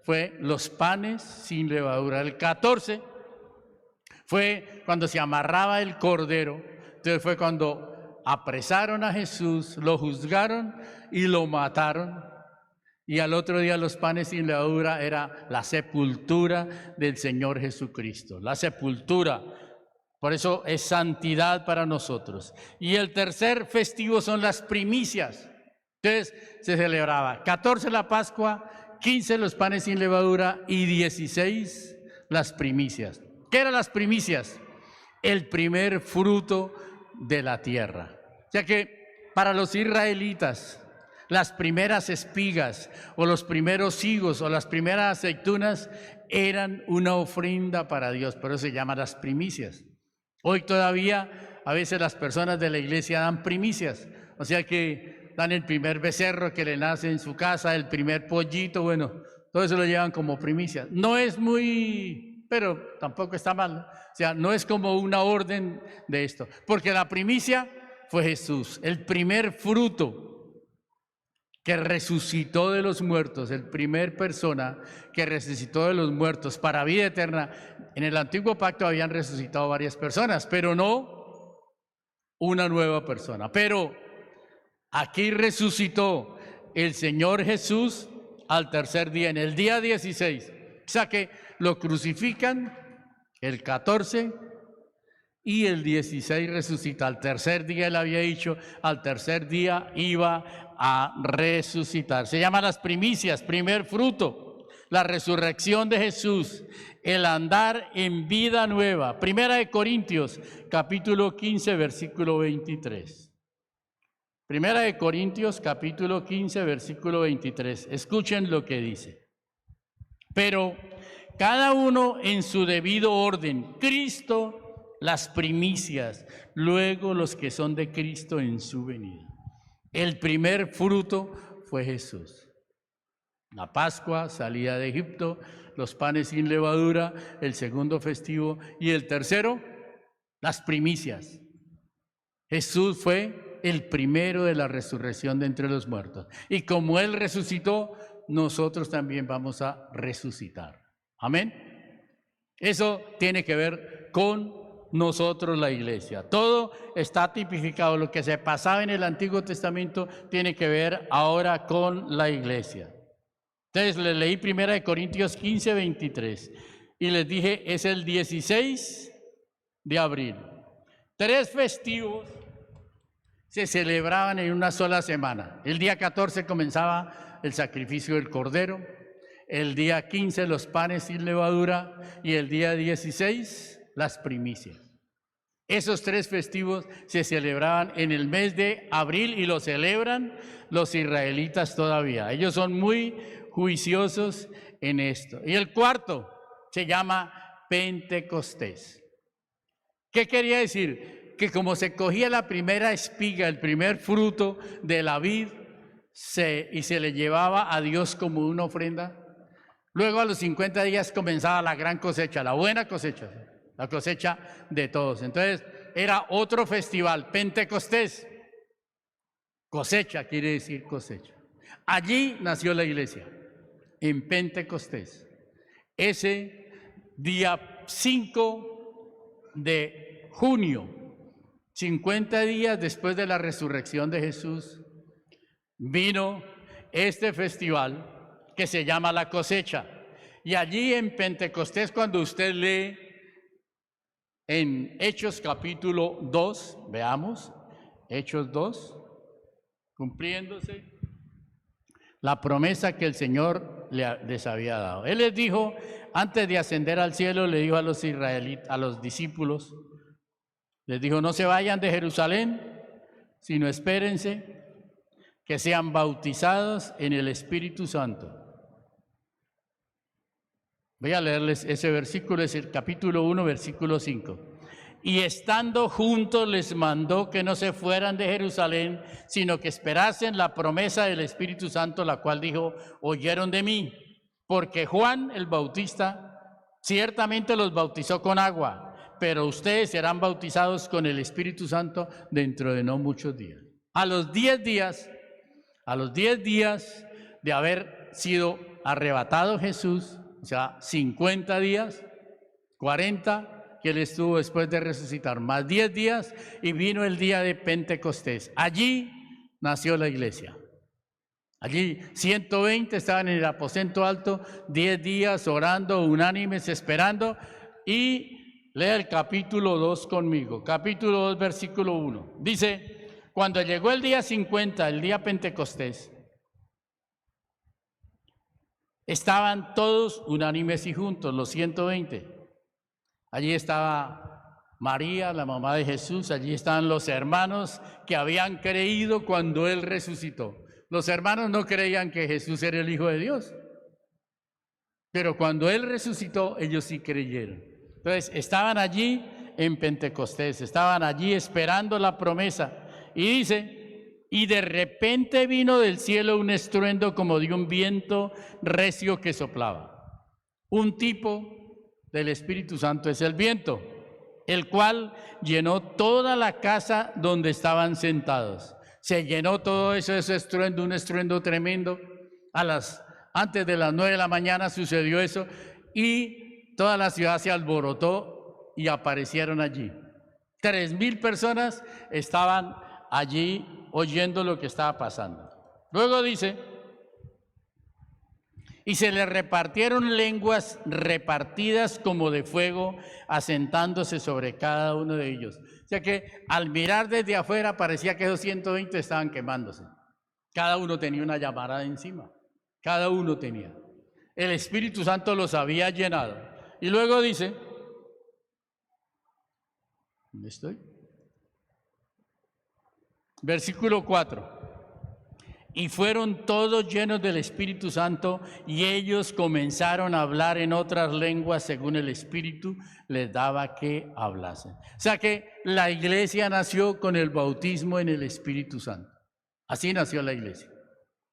fue los panes sin levadura. El 14 fue cuando se amarraba el cordero. Entonces fue cuando apresaron a Jesús, lo juzgaron y lo mataron. Y al otro día los panes sin levadura era la sepultura del Señor Jesucristo. La sepultura. Por eso es santidad para nosotros. Y el tercer festivo son las primicias. Entonces se celebraba 14 la Pascua, 15 los panes sin levadura y 16 las primicias. ¿Qué eran las primicias? El primer fruto de la tierra. O sea que para los israelitas, las primeras espigas o los primeros higos o las primeras aceitunas eran una ofrenda para Dios. Por eso se llaman las primicias. Hoy todavía a veces las personas de la iglesia dan primicias. O sea que dan el primer becerro que le nace en su casa, el primer pollito, bueno, todo eso lo llevan como primicias. No es muy, pero tampoco está mal. O sea, no es como una orden de esto. Porque la primicia fue Jesús, el primer fruto que resucitó de los muertos, el primer persona que resucitó de los muertos para vida eterna. En el antiguo pacto habían resucitado varias personas, pero no una nueva persona. Pero aquí resucitó el Señor Jesús al tercer día, en el día 16. O sea que lo crucifican el 14 y el 16 resucita. Al tercer día él había dicho, al tercer día iba a resucitar. Se llaman las primicias, primer fruto, la resurrección de Jesús, el andar en vida nueva. Primera de Corintios, capítulo 15, versículo 23. Primera de Corintios, capítulo 15, versículo 23. Escuchen lo que dice. Pero cada uno en su debido orden, Cristo las primicias, luego los que son de Cristo en su venida. El primer fruto fue Jesús. La Pascua, salida de Egipto, los panes sin levadura, el segundo festivo y el tercero, las primicias. Jesús fue el primero de la resurrección de entre los muertos. Y como Él resucitó, nosotros también vamos a resucitar. Amén. Eso tiene que ver con nosotros, la iglesia. Todo está tipificado. Lo que se pasaba en el Antiguo Testamento tiene que ver ahora con la iglesia. Entonces les leí 1 Corintios 15, 23 y les dije, es el 16 de abril. 3 festivos se celebraban en una sola semana. El día 14 comenzaba el sacrificio del cordero, el día 15 los panes sin levadura y el día 16 las primicias. Esos 3 festivos se celebraban en el mes de abril y lo celebran los israelitas todavía. Ellos son muy juiciosos en esto. Y el cuarto se llama Pentecostés. ¿Qué quería decir? Que como se cogía la primera espiga, el primer fruto de la vid, y se le llevaba a Dios como una ofrenda, luego a los 50 días comenzaba la gran cosecha, la buena cosecha, la cosecha de todos. Entonces era otro festival, Pentecostés. Cosecha quiere decir cosecha. Allí nació la iglesia, en Pentecostés. Ese día 5 de junio, 50 días después de la resurrección de Jesús, vino este festival que se llama la cosecha. Y allí en Pentecostés, cuando usted lee en Hechos capítulo 2, veamos, Hechos 2, cumpliéndose la promesa que el Señor les había dado. Él les dijo, antes de ascender al cielo, le dijo a los israelitas, a los discípulos, Les dijo, no se vayan de Jerusalén, sino espérense que sean bautizados en el Espíritu Santo. Voy a leerles ese versículo, es el capítulo 1, versículo 5. Y estando juntos les mandó que no se fueran de Jerusalén, sino que esperasen la promesa del Espíritu Santo, la cual dijo, oyeron de mí, porque Juan el Bautista ciertamente los bautizó con agua, pero ustedes serán bautizados con el Espíritu Santo dentro de no muchos días. A los 10 días de haber sido arrebatado Jesús, o sea, 50 días, 40 que él estuvo después de resucitar, más 10 días, y vino el día de Pentecostés. Allí nació la iglesia. Allí 120 estaban en el aposento alto, 10 días orando, unánimes, esperando, y lea el capítulo 2 conmigo, capítulo 2, versículo 1. Dice, cuando llegó el día 50, el día Pentecostés, estaban todos unánimes y juntos, los 120. Allí estaba María, la mamá de Jesús, allí estaban los hermanos que habían creído cuando Él resucitó. Los hermanos no creían que Jesús era el Hijo de Dios, pero cuando Él resucitó, ellos sí creyeron. Entonces, estaban allí en Pentecostés, estaban allí esperando la promesa. Y dice, y de repente vino del cielo un estruendo como de un viento recio que soplaba. Un tipo del Espíritu Santo es el viento, el cual llenó toda la casa donde estaban sentados. Se llenó todo eso, ese estruendo, un estruendo tremendo. Antes de las 9 de la mañana sucedió eso y toda la ciudad se alborotó y aparecieron allí. 3,000 personas estaban allí oyendo lo que estaba pasando. Luego dice, y se le repartieron lenguas repartidas como de fuego, asentándose sobre cada uno de ellos. O sea que al mirar desde afuera parecía que esos 120 estaban quemándose. Cada uno tenía una llamarada encima. Cada uno tenía. El Espíritu Santo los había llenado. Y luego dice, ¿dónde estoy? Versículo 4. Y fueron todos llenos del Espíritu Santo y ellos comenzaron a hablar en otras lenguas según el Espíritu les daba que hablasen. O sea que la iglesia nació con el bautismo en el Espíritu Santo. Así nació la iglesia.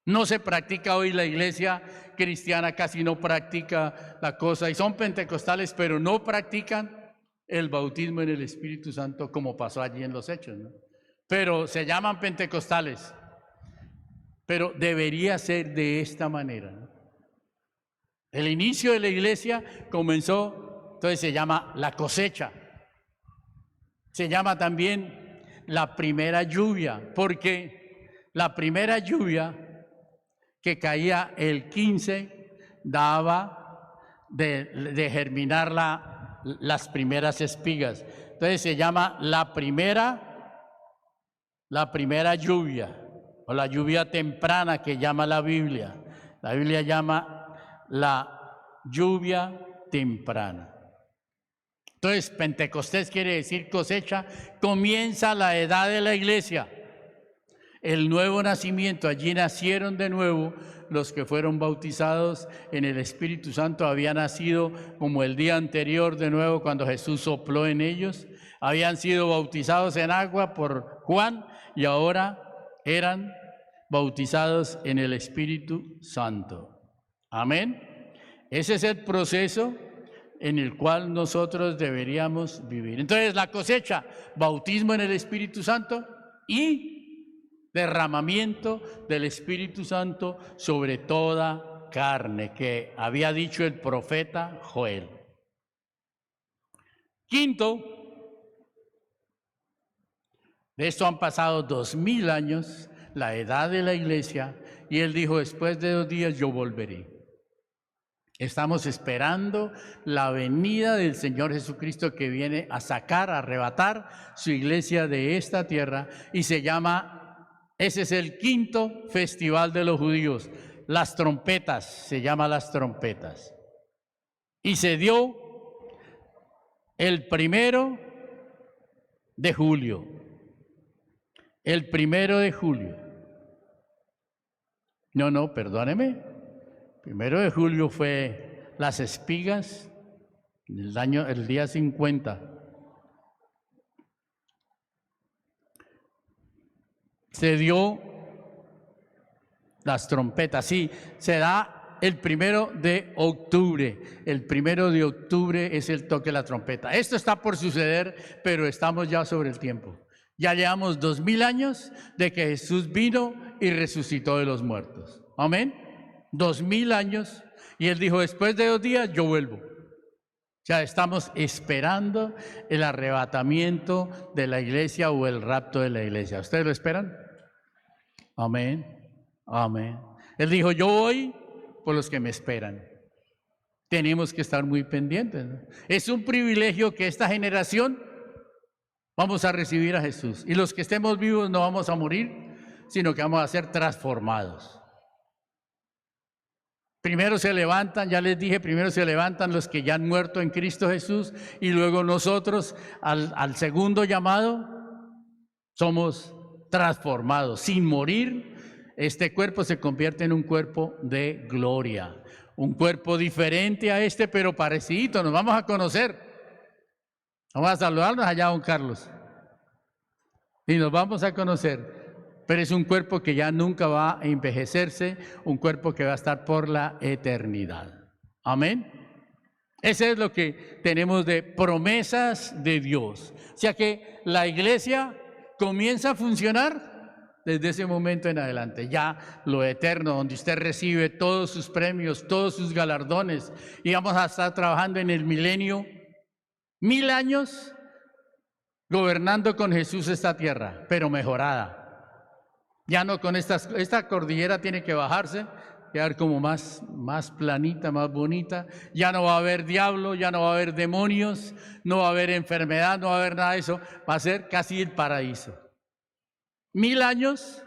No se practica hoy la iglesia cristiana, casi no practica la cosa. Y son pentecostales, pero no practican el bautismo en el Espíritu Santo como pasó allí en los Hechos, ¿no? Pero se llaman pentecostales. Pero debería ser de esta manera, ¿no? El inicio de la iglesia comenzó, entonces se llama la cosecha. Se llama también la primera lluvia, porque la primera lluvia que caía el 15 daba de germinar las primeras espigas. Entonces se llama la primera lluvia, o la lluvia temprana que llama la Biblia. La Biblia llama la lluvia temprana. Entonces, Pentecostés quiere decir cosecha, comienza la edad de la iglesia, el nuevo nacimiento. Allí nacieron de nuevo los que fueron bautizados en el Espíritu Santo, habían nacido como el día anterior de nuevo cuando Jesús sopló en ellos, habían sido bautizados en agua por Juan y ahora eran bautizados en el Espíritu Santo. Amén. Ese es el proceso en el cual nosotros deberíamos vivir. Entonces, la cosecha, bautismo en el Espíritu Santo y derramamiento del Espíritu Santo sobre toda carne, que había dicho el profeta Joel. Quinto, de esto han pasado 2000 años, la edad de la iglesia, y él dijo, después de 2 días yo volveré. Estamos esperando la venida del Señor Jesucristo que viene a sacar, a arrebatar su iglesia de esta tierra, y ese es el quinto festival de los judíos, las trompetas, se llama las trompetas. Y se dio el primero de julio. El 1 de julio. No, perdóneme. 1 de julio fue las espigas, el día 50. Se dio las trompetas, sí, se da el 1 de octubre. El 1 de octubre es el toque de la trompeta. Esto está por suceder, pero estamos ya sobre el tiempo. Ya llevamos 2000 años de que Jesús vino y resucitó de los muertos. Amén. 2000 años. Y Él dijo, después de 2 días yo vuelvo. Ya estamos esperando el arrebatamiento de la iglesia o el rapto de la iglesia. ¿Ustedes lo esperan? Amén. Amén. Él dijo, yo voy por los que me esperan. Tenemos que estar muy pendientes, ¿no? Es un privilegio que esta generación vamos a recibir a Jesús. Y los que estemos vivos no vamos a morir, sino que vamos a ser transformados. Primero se levantan, ya les dije, primero se levantan los que ya han muerto en Cristo Jesús y luego nosotros al segundo llamado somos transformados. Sin morir, este cuerpo se convierte en un cuerpo de gloria. Un cuerpo diferente a este, pero parecido. Nos vamos a conocer. Vamos a saludarnos allá, don Carlos. Y nos vamos a conocer. Pero es un cuerpo que ya nunca va a envejecerse, un cuerpo que va a estar por la eternidad. Amén. Ese es lo que tenemos de promesas de Dios. O sea que la iglesia comienza a funcionar desde ese momento en adelante. Ya lo eterno, donde usted recibe todos sus premios, todos sus galardones. Y vamos a estar trabajando en el milenio, 1000 años, gobernando con Jesús esta tierra, pero mejorada. Ya no con esta cordillera tiene que bajarse, quedar como más planita, más bonita. Ya no va a haber diablo, ya no va a haber demonios, no va a haber enfermedad, no va a haber nada de eso. Va a ser casi el paraíso. 1000 años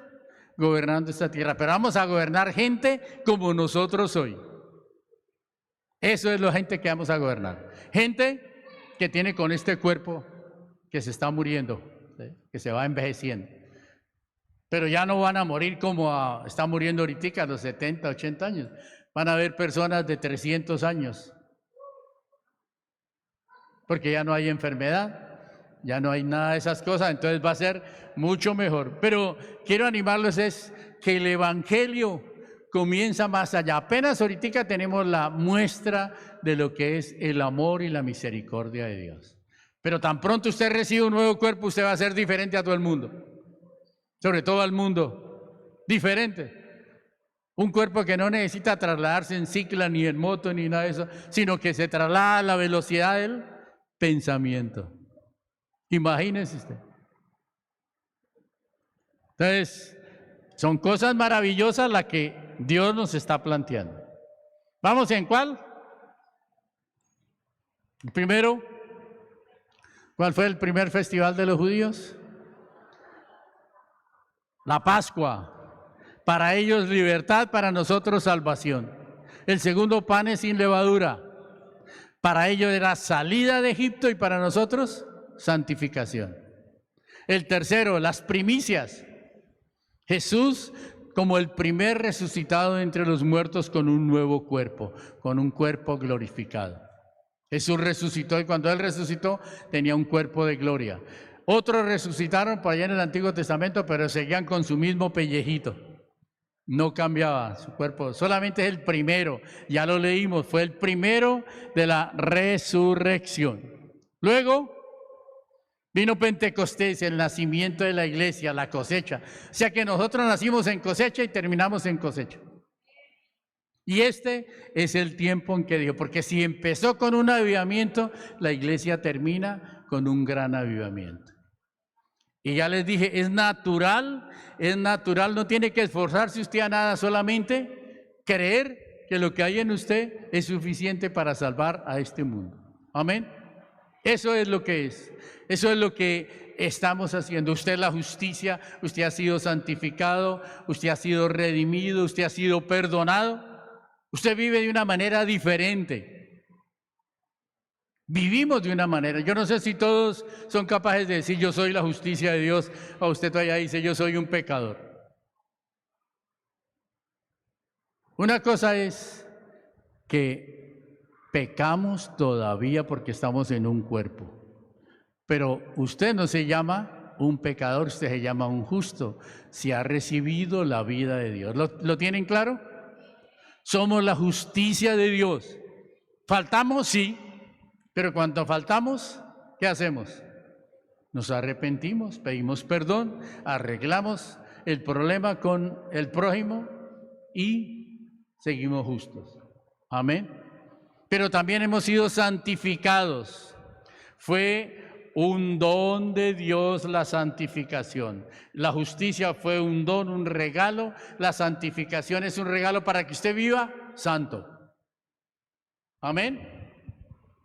gobernando esta tierra, pero vamos a gobernar gente como nosotros hoy. Eso es la gente que vamos a gobernar. Gente que tiene con este cuerpo que se está muriendo, ¿sí? Que se va envejeciendo. Pero ya no van a morir como está muriendo ahorita a los 70, 80 años. Van a haber personas de 300 años. Porque ya no hay enfermedad, ya no hay nada de esas cosas, entonces va a ser mucho mejor. Pero quiero animarlos es que el evangelio comienza más allá. Apenas ahorita tenemos la muestra de lo que es el amor y la misericordia de Dios. Pero tan pronto usted recibe un nuevo cuerpo, usted va a ser diferente a todo el mundo. Sobre todo al mundo, diferente. Un cuerpo que no necesita trasladarse en cicla, ni en moto, ni nada de eso, sino que se traslada a la velocidad del pensamiento. Imagínese usted. Entonces, son cosas maravillosas las que Dios nos está planteando. ¿Vamos en cuál? Primero, ¿cuál fue el primer festival de los judíos? La Pascua. Para ellos libertad, para nosotros salvación. El segundo, panes sin levadura. Para ellos era salida de Egipto y para nosotros santificación. El tercero, las primicias. Jesús como el primer resucitado entre los muertos con un nuevo cuerpo, con un cuerpo glorificado. Jesús resucitó y cuando Él resucitó tenía un cuerpo de gloria. Otros resucitaron por allá en el Antiguo Testamento, pero seguían con su mismo pellejito. No cambiaba su cuerpo, solamente es el primero, ya lo leímos, fue el primero de la resurrección. Luego vino Pentecostés, el nacimiento de la iglesia, la cosecha. O sea que nosotros nacimos en cosecha y terminamos en cosecha. Y este es el tiempo en que dijo, porque si empezó con un avivamiento, la iglesia termina con un gran avivamiento. Y ya les dije, es natural, no tiene que esforzarse usted a nada, solamente creer que lo que hay en usted es suficiente para salvar a este mundo. Amén. Eso es lo que es, eso es lo que estamos haciendo. Usted es la justicia, usted ha sido santificado, usted ha sido redimido, usted ha sido perdonado. Usted vive de una manera diferente. Vivimos de una manera. Yo no sé si todos son capaces de decir yo soy la justicia de Dios, o usted todavía dice yo soy un pecador. Una cosa es que pecamos todavía porque estamos en un cuerpo, pero usted no se llama un pecador, usted se llama un justo, si ha recibido la vida de Dios. ¿Lo tienen claro? Somos la justicia de Dios. ¿Faltamos? Sí, pero cuando faltamos, ¿qué hacemos? Nos arrepentimos, pedimos perdón, arreglamos el problema con el prójimo y seguimos justos. Amén. Pero también hemos sido santificados. Fue un don de Dios la santificación. La justicia fue un don, un regalo. La santificación es un regalo para que usted viva santo. Amén.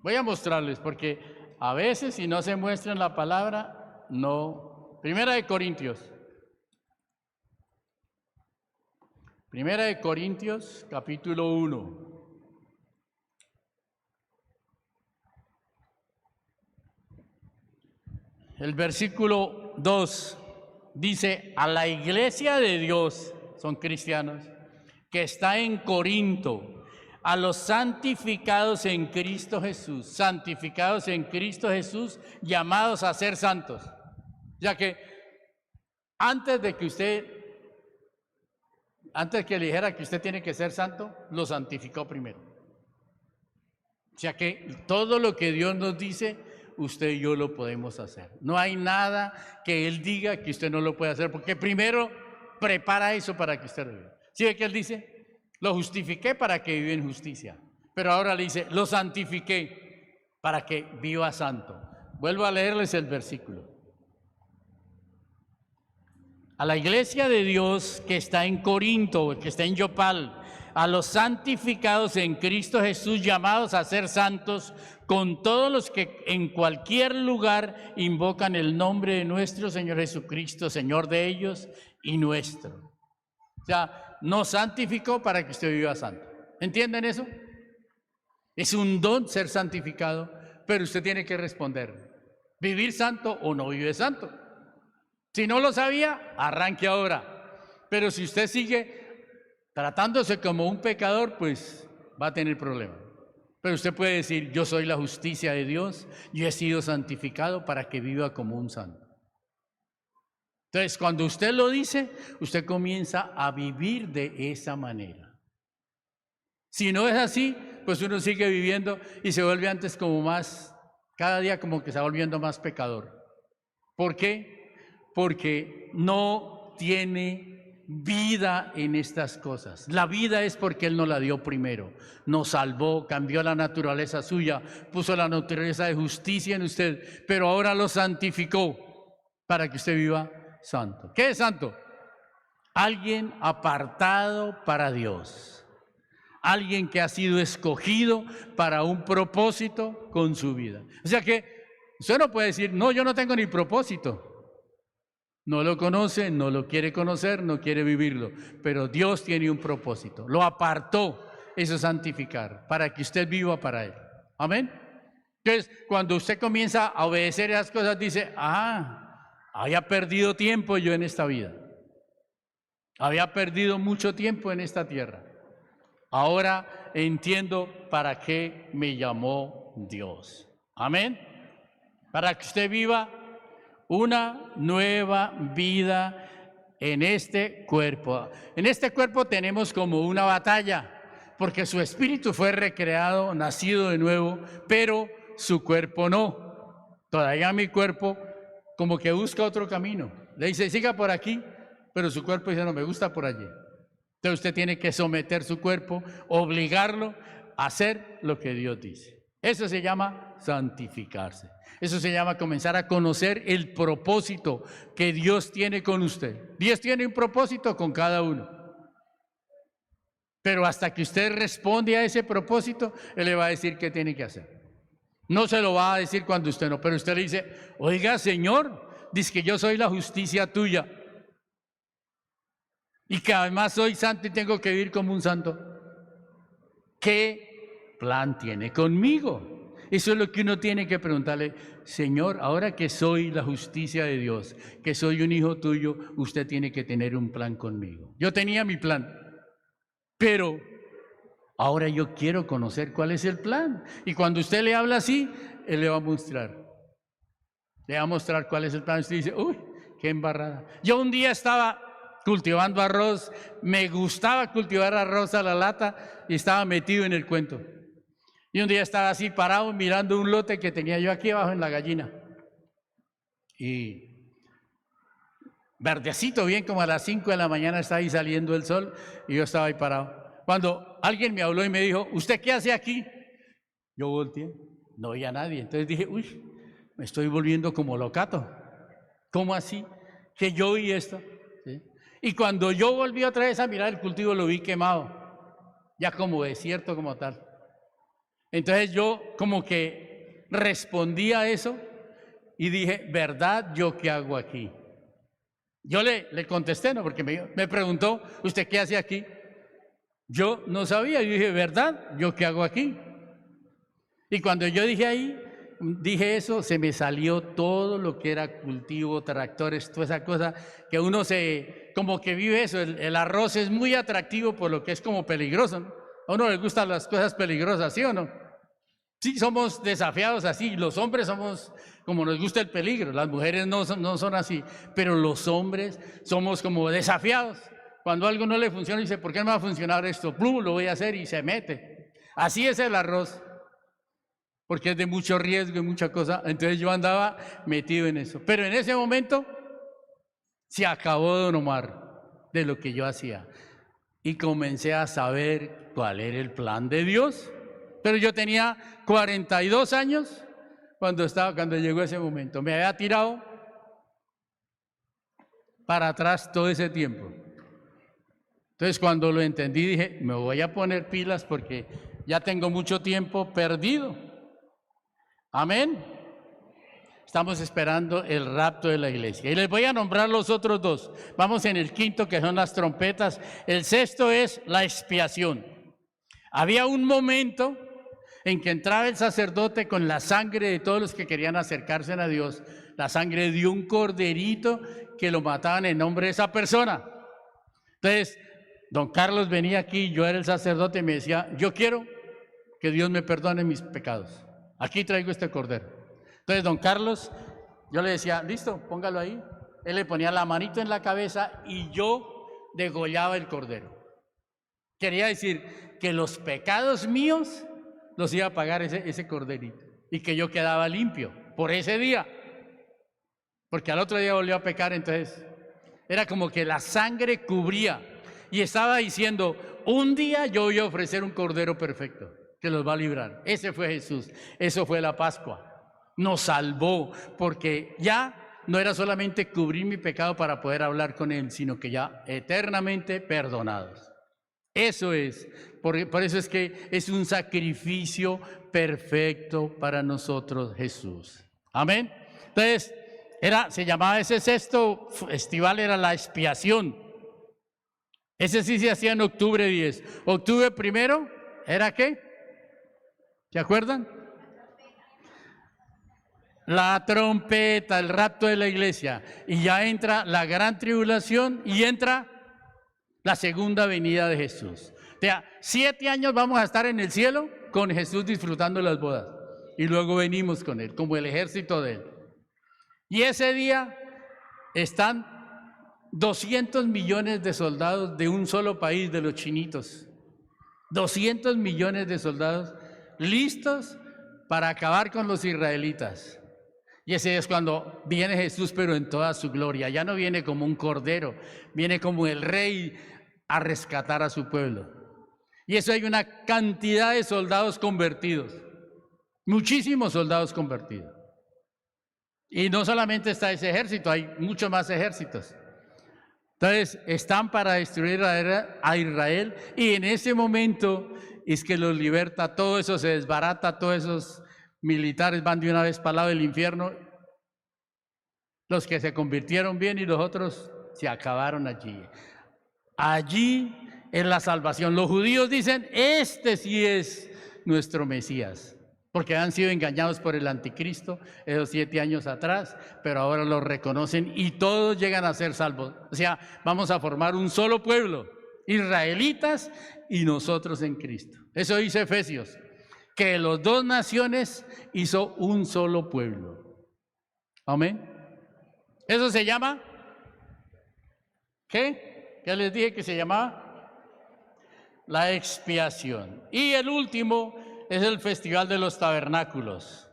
Voy a mostrarles porque a veces si no se muestra en la palabra, no. Primera de Corintios, capítulo 1. El versículo 2 dice, a la iglesia de Dios, son cristianos, que está en Corinto, a los santificados en Cristo Jesús, llamados a ser santos. Ya que antes de que le dijera que usted tiene que ser santo, lo santificó primero. O sea que todo lo que Dios nos dice, usted y yo lo podemos hacer. No hay nada que Él diga que usted no lo puede hacer, porque primero prepara eso para que usted lo viva. ¿Sí ve que Él dice? Lo justifiqué para que viva en justicia, pero ahora le dice, lo santifiqué para que viva santo. Vuelvo a leerles el versículo. A la iglesia de Dios que está en Corinto, que está en Yopal, a los santificados en Cristo Jesús, llamados a ser santos, con todos los que en cualquier lugar invocan el nombre de nuestro Señor Jesucristo, Señor de ellos y nuestro. O sea, nos santificó para que usted viva santo. ¿Entienden eso? Es un don ser santificado, pero usted tiene que responder, ¿vivir santo o no vive santo? Si no lo sabía, arranque ahora. Pero si usted sigue tratándose como un pecador, pues va a tener problemas. Pero usted puede decir, yo soy la justicia de Dios, yo he sido santificado para que viva como un santo. Entonces, cuando usted lo dice, usted comienza a vivir de esa manera. Si no es así, pues uno sigue viviendo y se vuelve antes como más, cada día como que se va volviendo más pecador. ¿Por qué? Porque no tiene vida en estas cosas. La vida es porque Él nos la dio primero. Nos salvó, cambió la naturaleza suya, puso la naturaleza de justicia en usted, pero ahora lo santificó para que usted viva santo. ¿Qué es santo? Alguien apartado para Dios. Alguien que ha sido escogido para un propósito con su vida. O sea que usted no puede decir, no, yo no tengo ni propósito. No lo conoce, no lo quiere conocer, no quiere vivirlo. Pero Dios tiene un propósito. Lo apartó, eso es santificar, para que usted viva para Él. Amén. Entonces, cuando usted comienza a obedecer esas cosas, dice, había perdido tiempo yo en esta vida. Había perdido mucho tiempo en esta tierra. Ahora entiendo para qué me llamó Dios. Amén. Para que usted viva una nueva vida en este cuerpo. En este cuerpo tenemos como una batalla, porque su espíritu fue recreado, nacido de nuevo, pero su cuerpo no. Todavía mi cuerpo como que busca otro camino. Le dice, siga por aquí, pero su cuerpo dice, no, me gusta por allí. Entonces usted tiene que someter su cuerpo, obligarlo a hacer lo que Dios dice. Eso se llama santificarse. Eso se llama comenzar a conocer el propósito que Dios tiene con usted. Dios tiene un propósito con cada uno. Pero hasta que usted responde a ese propósito, Él le va a decir qué tiene que hacer. No se lo va a decir cuando usted no, pero usted le dice, oiga, Señor, dice que yo soy la justicia tuya. Y que además soy santo y tengo que vivir como un santo. ¿Qué plan tiene conmigo? Eso es lo que uno tiene que preguntarle. Señor, ahora que soy la justicia de Dios, que soy un hijo tuyo, usted tiene que tener un plan conmigo. Yo tenía mi plan, pero ahora yo quiero conocer cuál es el plan. Y cuando usted le habla así, Él le va a mostrar. Le va a mostrar cuál es el plan. Usted dice, uy, qué embarrada. Yo un día estaba cultivando arroz, me gustaba cultivar arroz a la lata y estaba metido en el cuento. Y un día estaba así parado mirando un lote que tenía yo aquí abajo en la gallina. Y verdecito, bien como a las 5 de la mañana está ahí saliendo el sol y yo estaba ahí parado. Cuando alguien me habló y me dijo, ¿usted qué hace aquí? Yo volteé, no veía a nadie. Entonces dije, uy, me estoy volviendo como locato. ¿Cómo así? Que yo vi esto. ¿Sí? Y cuando yo volví otra vez a mirar el cultivo, lo vi quemado, ya como desierto como tal. Entonces yo como que respondí a eso y dije, ¿verdad? ¿Yo qué hago aquí? Yo le contesté, ¿no? Porque me preguntó, ¿usted qué hace aquí? Yo no sabía, yo dije, ¿verdad? ¿Yo qué hago aquí? Y cuando yo dije eso, se me salió todo lo que era cultivo, tractores, toda esa cosa, que uno como que vive eso, el arroz es muy atractivo por lo que es como peligroso, ¿no? A uno le gustan las cosas peligrosas, ¿sí o no? Sí, somos desafiados así, los hombres somos como nos gusta el peligro, las mujeres no son así, pero los hombres somos como desafiados. Cuando algo no le funciona, dice, ¿por qué no me va a funcionar esto? ¡Plum! Lo voy a hacer y se mete. Así es el arroz, porque es de mucho riesgo y mucha cosa. Entonces yo andaba metido en eso. Pero en ese momento se acabó Don Omar de lo que yo hacía y comencé a saber cuál era el plan de Dios. Pero yo tenía 42 años cuando llegó ese momento. Me había tirado para atrás todo ese tiempo. Entonces cuando lo entendí dije, me voy a poner pilas porque ya tengo mucho tiempo perdido. Amén. Estamos esperando el rapto de la iglesia. Y les voy a nombrar los otros dos. Vamos en el quinto, que son las trompetas. El sexto es la expiación. Había un momento en que entraba el sacerdote con la sangre de todos los que querían acercarse a Dios, la sangre de un corderito que lo mataban en nombre de esa persona. Entonces, don Carlos venía aquí, yo era el sacerdote y me decía, yo quiero que Dios me perdone mis pecados. Aquí traigo este cordero. Entonces, don Carlos, yo le decía, listo, póngalo ahí. Él le ponía la manito en la cabeza y yo degollaba el cordero. Quería decir que los pecados míos los iba a pagar ese corderito y que yo quedaba limpio por ese día, porque al otro día volvió a pecar. Entonces era como que la sangre cubría y estaba diciendo, un día yo voy a ofrecer un cordero perfecto que los va a librar. Ese fue Jesús, eso fue la Pascua, nos salvó, porque ya no era solamente cubrir mi pecado para poder hablar con Él, sino que ya eternamente perdonados. Eso es, por eso es que es un sacrificio perfecto para nosotros Jesús. Amén. Entonces, se llamaba ese sexto festival, era la expiación. Ese sí se hacía en octubre 10. Octubre 1, ¿era qué? ¿Se acuerdan? La trompeta, el rapto de la iglesia. Y ya entra la gran tribulación y entra la segunda venida de Jesús. O sea, 7 años vamos a estar en el cielo con Jesús disfrutando las bodas. Y luego venimos con Él, como el ejército de Él. Y ese día están 200 millones de soldados de un solo país, de los chinitos. 200 millones de soldados listos para acabar con los israelitas. Y ese es cuando viene Jesús, pero en toda su gloria. Ya no viene como un cordero, viene como el rey a rescatar a su pueblo. Y eso hay una cantidad de soldados convertidos, muchísimos soldados convertidos. Y no solamente está ese ejército, hay muchos más ejércitos. Entonces están para destruir a Israel, y en ese momento es que los liberta, todo eso se desbarata, todos esos militares van de una vez para el lado del infierno, los que se convirtieron bien y los otros se acabaron allí. Allí es la salvación. Los judíos dicen, este sí es nuestro Mesías, porque han sido engañados por el anticristo esos 7 años atrás, pero ahora lo reconocen y todos llegan a ser salvos. O sea, vamos a formar un solo pueblo, israelitas y nosotros en Cristo. Eso dice Efesios, que los 2 naciones hizo un solo pueblo. Amén. Eso se llama, ¿qué? ¿Qué les dije que se llamaba? La expiación. Y el último es el Festival de los Tabernáculos.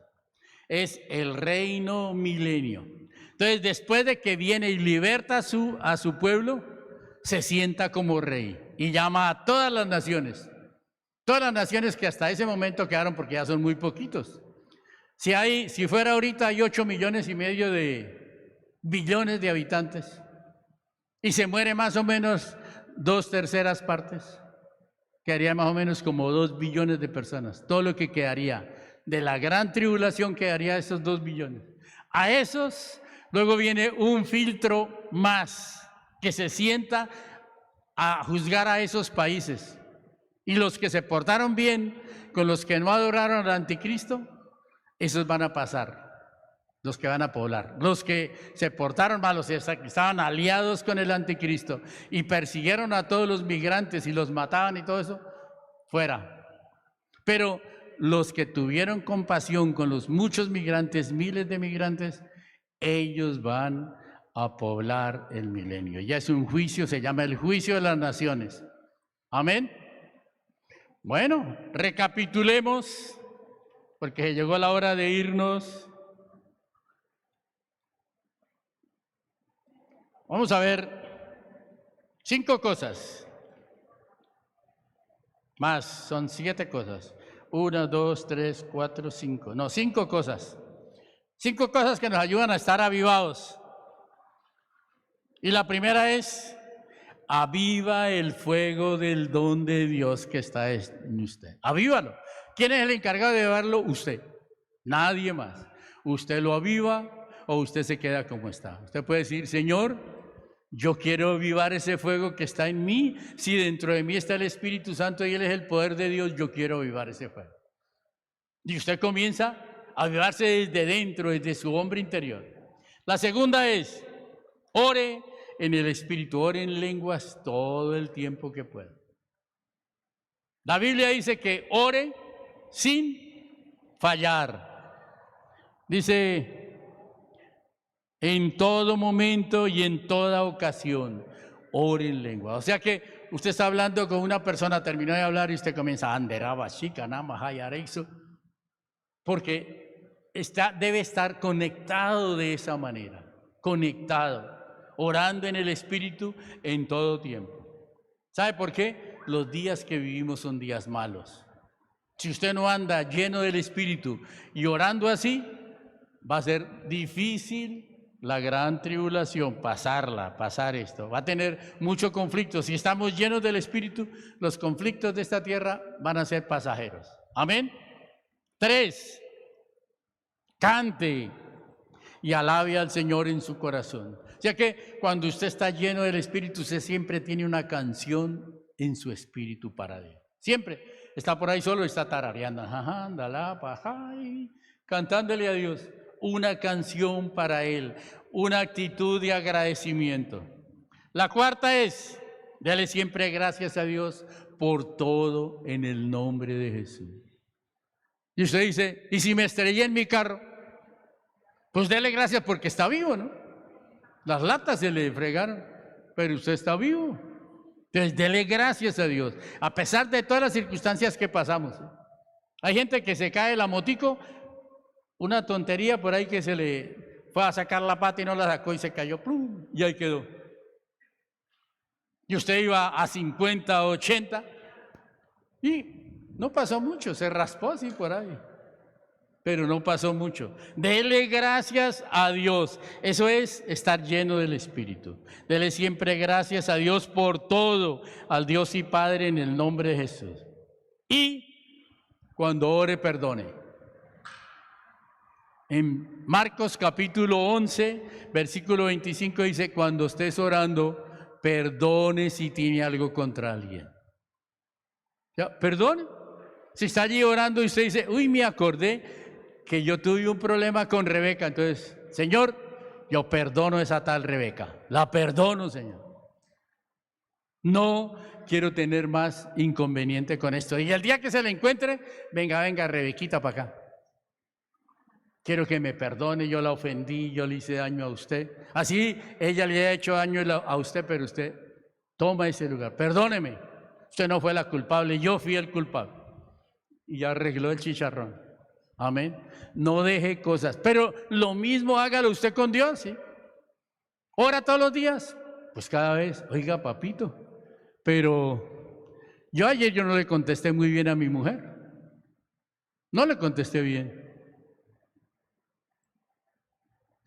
Es el reino milenio. Entonces, después de que viene y liberta a su pueblo, se sienta como rey y llama a todas las naciones que hasta ese momento quedaron, porque ya son muy poquitos. Si fuera ahorita hay 8,5 millones de billones de habitantes y se muere más o menos 2/3 partes, quedaría más o menos como 2 billones de personas. Todo lo que quedaría de la gran tribulación quedaría esos 2 billones. A esos luego viene un filtro más que se sienta a juzgar a esos países. Y los que se portaron bien con los que no adoraron al anticristo, esos van a pasar, los que van a poblar. Los que se portaron mal, los que estaban aliados con el anticristo y persiguieron a todos los migrantes y los mataban y todo eso, fuera. Pero los que tuvieron compasión con los muchos migrantes, miles de migrantes, ellos van a poblar el milenio. Ya es un juicio, se llama el juicio de las naciones. Amén. Bueno, recapitulemos, porque llegó la hora de irnos. Vamos a ver 5 cosas. Más, son 7 cosas. 1, 2, 3, 4, 5. No, 5 cosas. 5 cosas que nos ayudan a estar avivados. Y la primera es: aviva el fuego del don de Dios que está en usted. Avívalo. ¿Quién es el encargado de avivarlo? Usted. Nadie más. Usted lo aviva o usted se queda como está. Usted puede decir: Señor, yo quiero avivar ese fuego que está en mí. Si dentro de mí está el Espíritu Santo y Él es el poder de Dios, yo quiero avivar ese fuego. Y usted comienza a avivarse desde dentro, desde su hombre interior. La segunda es: ore en el Espíritu, ore en lenguas todo el tiempo que pueda. La Biblia dice que ore sin fallar. Dice: en todo momento y en toda ocasión, ore en lengua. O sea que usted está hablando con una persona, terminó de hablar y usted comienza a chica, porque debe estar conectado de esa manera, conectado, orando en el Espíritu en todo tiempo. ¿Sabe por qué? Los días que vivimos son días malos. Si usted no anda lleno del Espíritu y orando así, va a ser difícil la gran tribulación, pasar esto. Va a tener mucho conflicto. Si estamos llenos del Espíritu, los conflictos de esta tierra van a ser pasajeros. Amén. 3, cante y alabe al Señor en su corazón. O sea que cuando usted está lleno del Espíritu, usted siempre tiene una canción en su espíritu para Dios. Siempre está por ahí solo, está tarareando, cantándole a Dios una canción para Él, una actitud de agradecimiento. La cuarta es: dele siempre gracias a Dios por todo en el nombre de Jesús. Y usted dice: ¿y si me estrellé en mi carro? Pues dele gracias porque está vivo, ¿no? Las latas se le fregaron, pero usted está vivo. Entonces dele gracias a Dios, a pesar de todas las circunstancias que pasamos. Hay gente que se cae la motico, una tontería por ahí que se le fue a sacar la pata y no la sacó y se cayó, ¡plum!, y ahí quedó. Y usted iba a 50, 80 y no pasó mucho, se raspó así por ahí, pero no pasó mucho. Dele gracias a Dios. Eso es estar lleno del Espíritu. Dele siempre gracias a Dios por todo, al Dios y Padre, en el nombre de Jesús. Y cuando ore, perdone. En Marcos capítulo 11, versículo 25 dice: cuando estés orando, perdone si tiene algo contra alguien. ¿Ya? Perdone. Si está allí orando y usted dice, uy, me acordé que yo tuve un problema con Rebeca, entonces, Señor, yo perdono a esa tal Rebeca, la perdono, Señor. No quiero tener más inconveniente con esto. Y el día que se la encuentre, venga, Rebequita, para acá. Quiero que me perdone, yo la ofendí, yo le hice daño a usted. Así ella le ha hecho daño a usted, pero usted toma ese lugar. Perdóneme, usted no fue la culpable, yo fui el culpable. Y ya arregló el chicharrón. Amén. No deje cosas. Pero lo mismo hágalo usted con Dios, ¿sí? Ora todos los días. Pues cada vez, oiga, papito, pero yo no le contesté muy bien a mi mujer. No le contesté bien.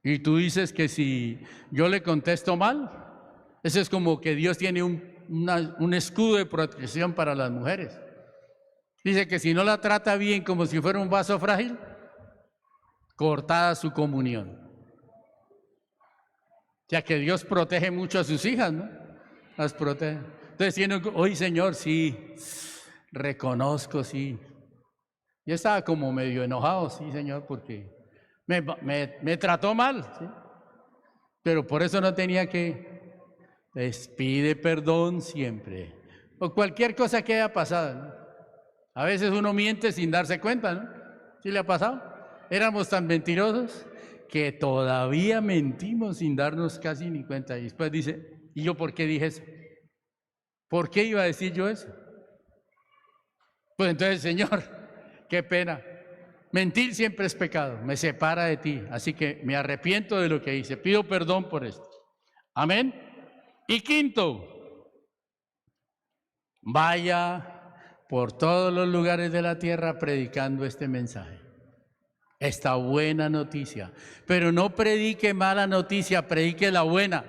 Y tú dices que si yo le contesto mal, eso es como que Dios tiene un escudo de protección para las mujeres. Dice que si no la trata bien como si fuera un vaso frágil, cortada su comunión. Ya que Dios protege mucho a sus hijas, ¿no? Las protege. Entonces tiene, hoy Señor, sí, reconozco, sí. Yo estaba como medio enojado, sí, Señor, porque me trató mal, ¿sí? Pero por eso no tenía que, les pide perdón siempre. O cualquier cosa que haya pasado, ¿no? A veces uno miente sin darse cuenta, ¿no? ¿Sí le ha pasado? Éramos tan mentirosos que todavía mentimos sin darnos casi ni cuenta. Y después dice, ¿y yo por qué dije eso? ¿Por qué iba a decir yo eso? Pues entonces, Señor, qué pena. Mentir siempre es pecado, me separa de ti. Así que me arrepiento de lo que hice. Pido perdón por esto. Amén. Y quinto, vaya por todos los lugares de la tierra predicando este mensaje. Esta buena noticia. Pero no predique mala noticia, predique la buena.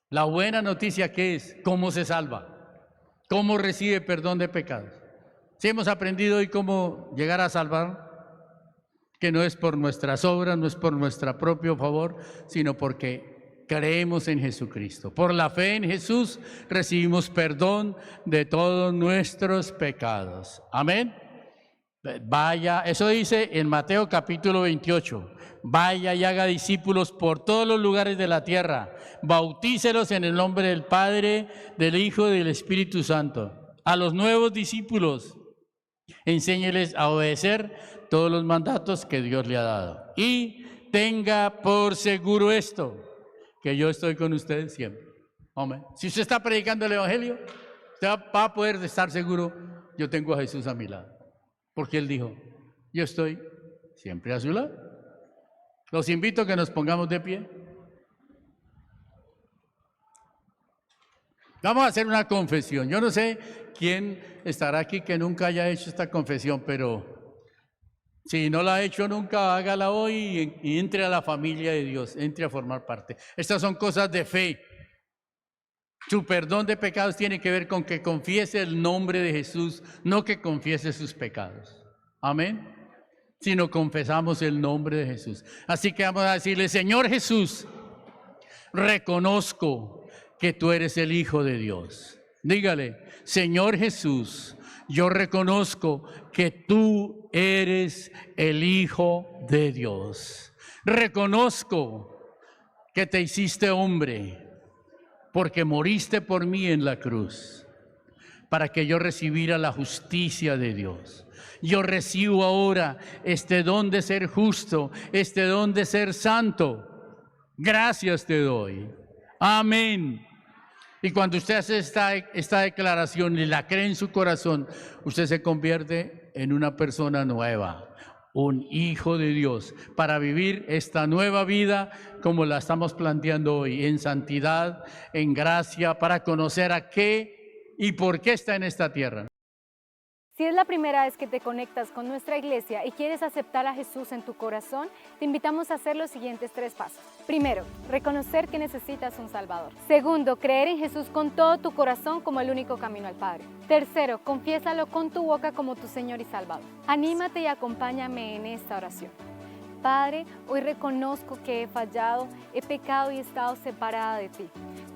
La buena noticia, ¿qué es? ¿Cómo se salva? ¿Cómo recibe perdón de pecados? ¿Sí hemos aprendido hoy cómo llegar a salvar? Que no es por nuestras obras, no es por nuestro propio favor, sino porque creemos en Jesucristo. Por la fe en Jesús recibimos perdón de todos nuestros pecados. Amén. Vaya, eso dice en Mateo capítulo 28. Vaya y haga discípulos por todos los lugares de la tierra. Bautícelos en el nombre del Padre, del Hijo y del Espíritu Santo. A los nuevos discípulos, enséñeles a obedecer todos los mandatos que Dios le ha dado. Y tenga por seguro esto, que yo estoy con ustedes siempre. Amén. Si usted está predicando el Evangelio, usted va a poder estar seguro, yo tengo a Jesús a mi lado. Porque Él dijo, yo estoy siempre a su lado. Los invito a que nos pongamos de pie. Vamos a hacer una confesión. Yo no sé quién estará aquí que nunca haya hecho esta confesión, pero si no la ha hecho nunca, hágala hoy y entre a la familia de Dios, entre a formar parte. Estas son cosas de fe. Su perdón de pecados tiene que ver con que confiese el nombre de Jesús, no que confiese sus pecados. Amén. Sino confesamos el nombre de Jesús. Así que vamos a decirle, Señor Jesús, reconozco que tú eres el Hijo de Dios. Dígale, Señor Jesús, yo reconozco que tú eres el Hijo de Dios. Reconozco que te hiciste hombre porque moriste por mí en la cruz, para que yo recibiera la justicia de Dios. Yo recibo ahora este don de ser justo, este don de ser santo. Gracias te doy. Amén. Y cuando usted hace esta declaración y la cree en su corazón, usted se convierte en una persona nueva, un hijo de Dios, para vivir esta nueva vida como la estamos planteando hoy, en santidad, en gracia, para conocer a qué y por qué está en esta tierra. Si es la primera vez que te conectas con nuestra iglesia y quieres aceptar a Jesús en tu corazón, te invitamos a hacer los siguientes 3 pasos. Primero, reconocer que necesitas un Salvador. Segundo, creer en Jesús con todo tu corazón como el único camino al Padre. Tercero, confiésalo con tu boca como tu Señor y Salvador. Anímate y acompáñame en esta oración. Padre, hoy reconozco que he fallado, he pecado y he estado separada de ti.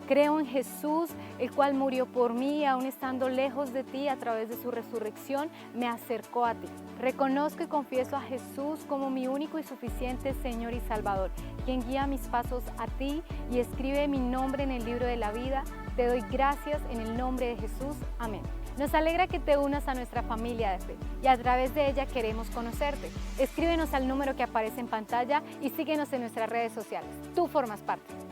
Creo en Jesús, el cual murió por mí, aun estando lejos de ti, a través de su resurrección, me acercó a ti. Reconozco y confieso a Jesús como mi único y suficiente Señor y Salvador, quien guía mis pasos a ti y escribe mi nombre en el libro de la vida. Te doy gracias en el nombre de Jesús. Amén. Nos alegra que te unas a nuestra familia de fe y a través de ella queremos conocerte. Escríbenos al número que aparece en pantalla y síguenos en nuestras redes sociales. Tú formas parte.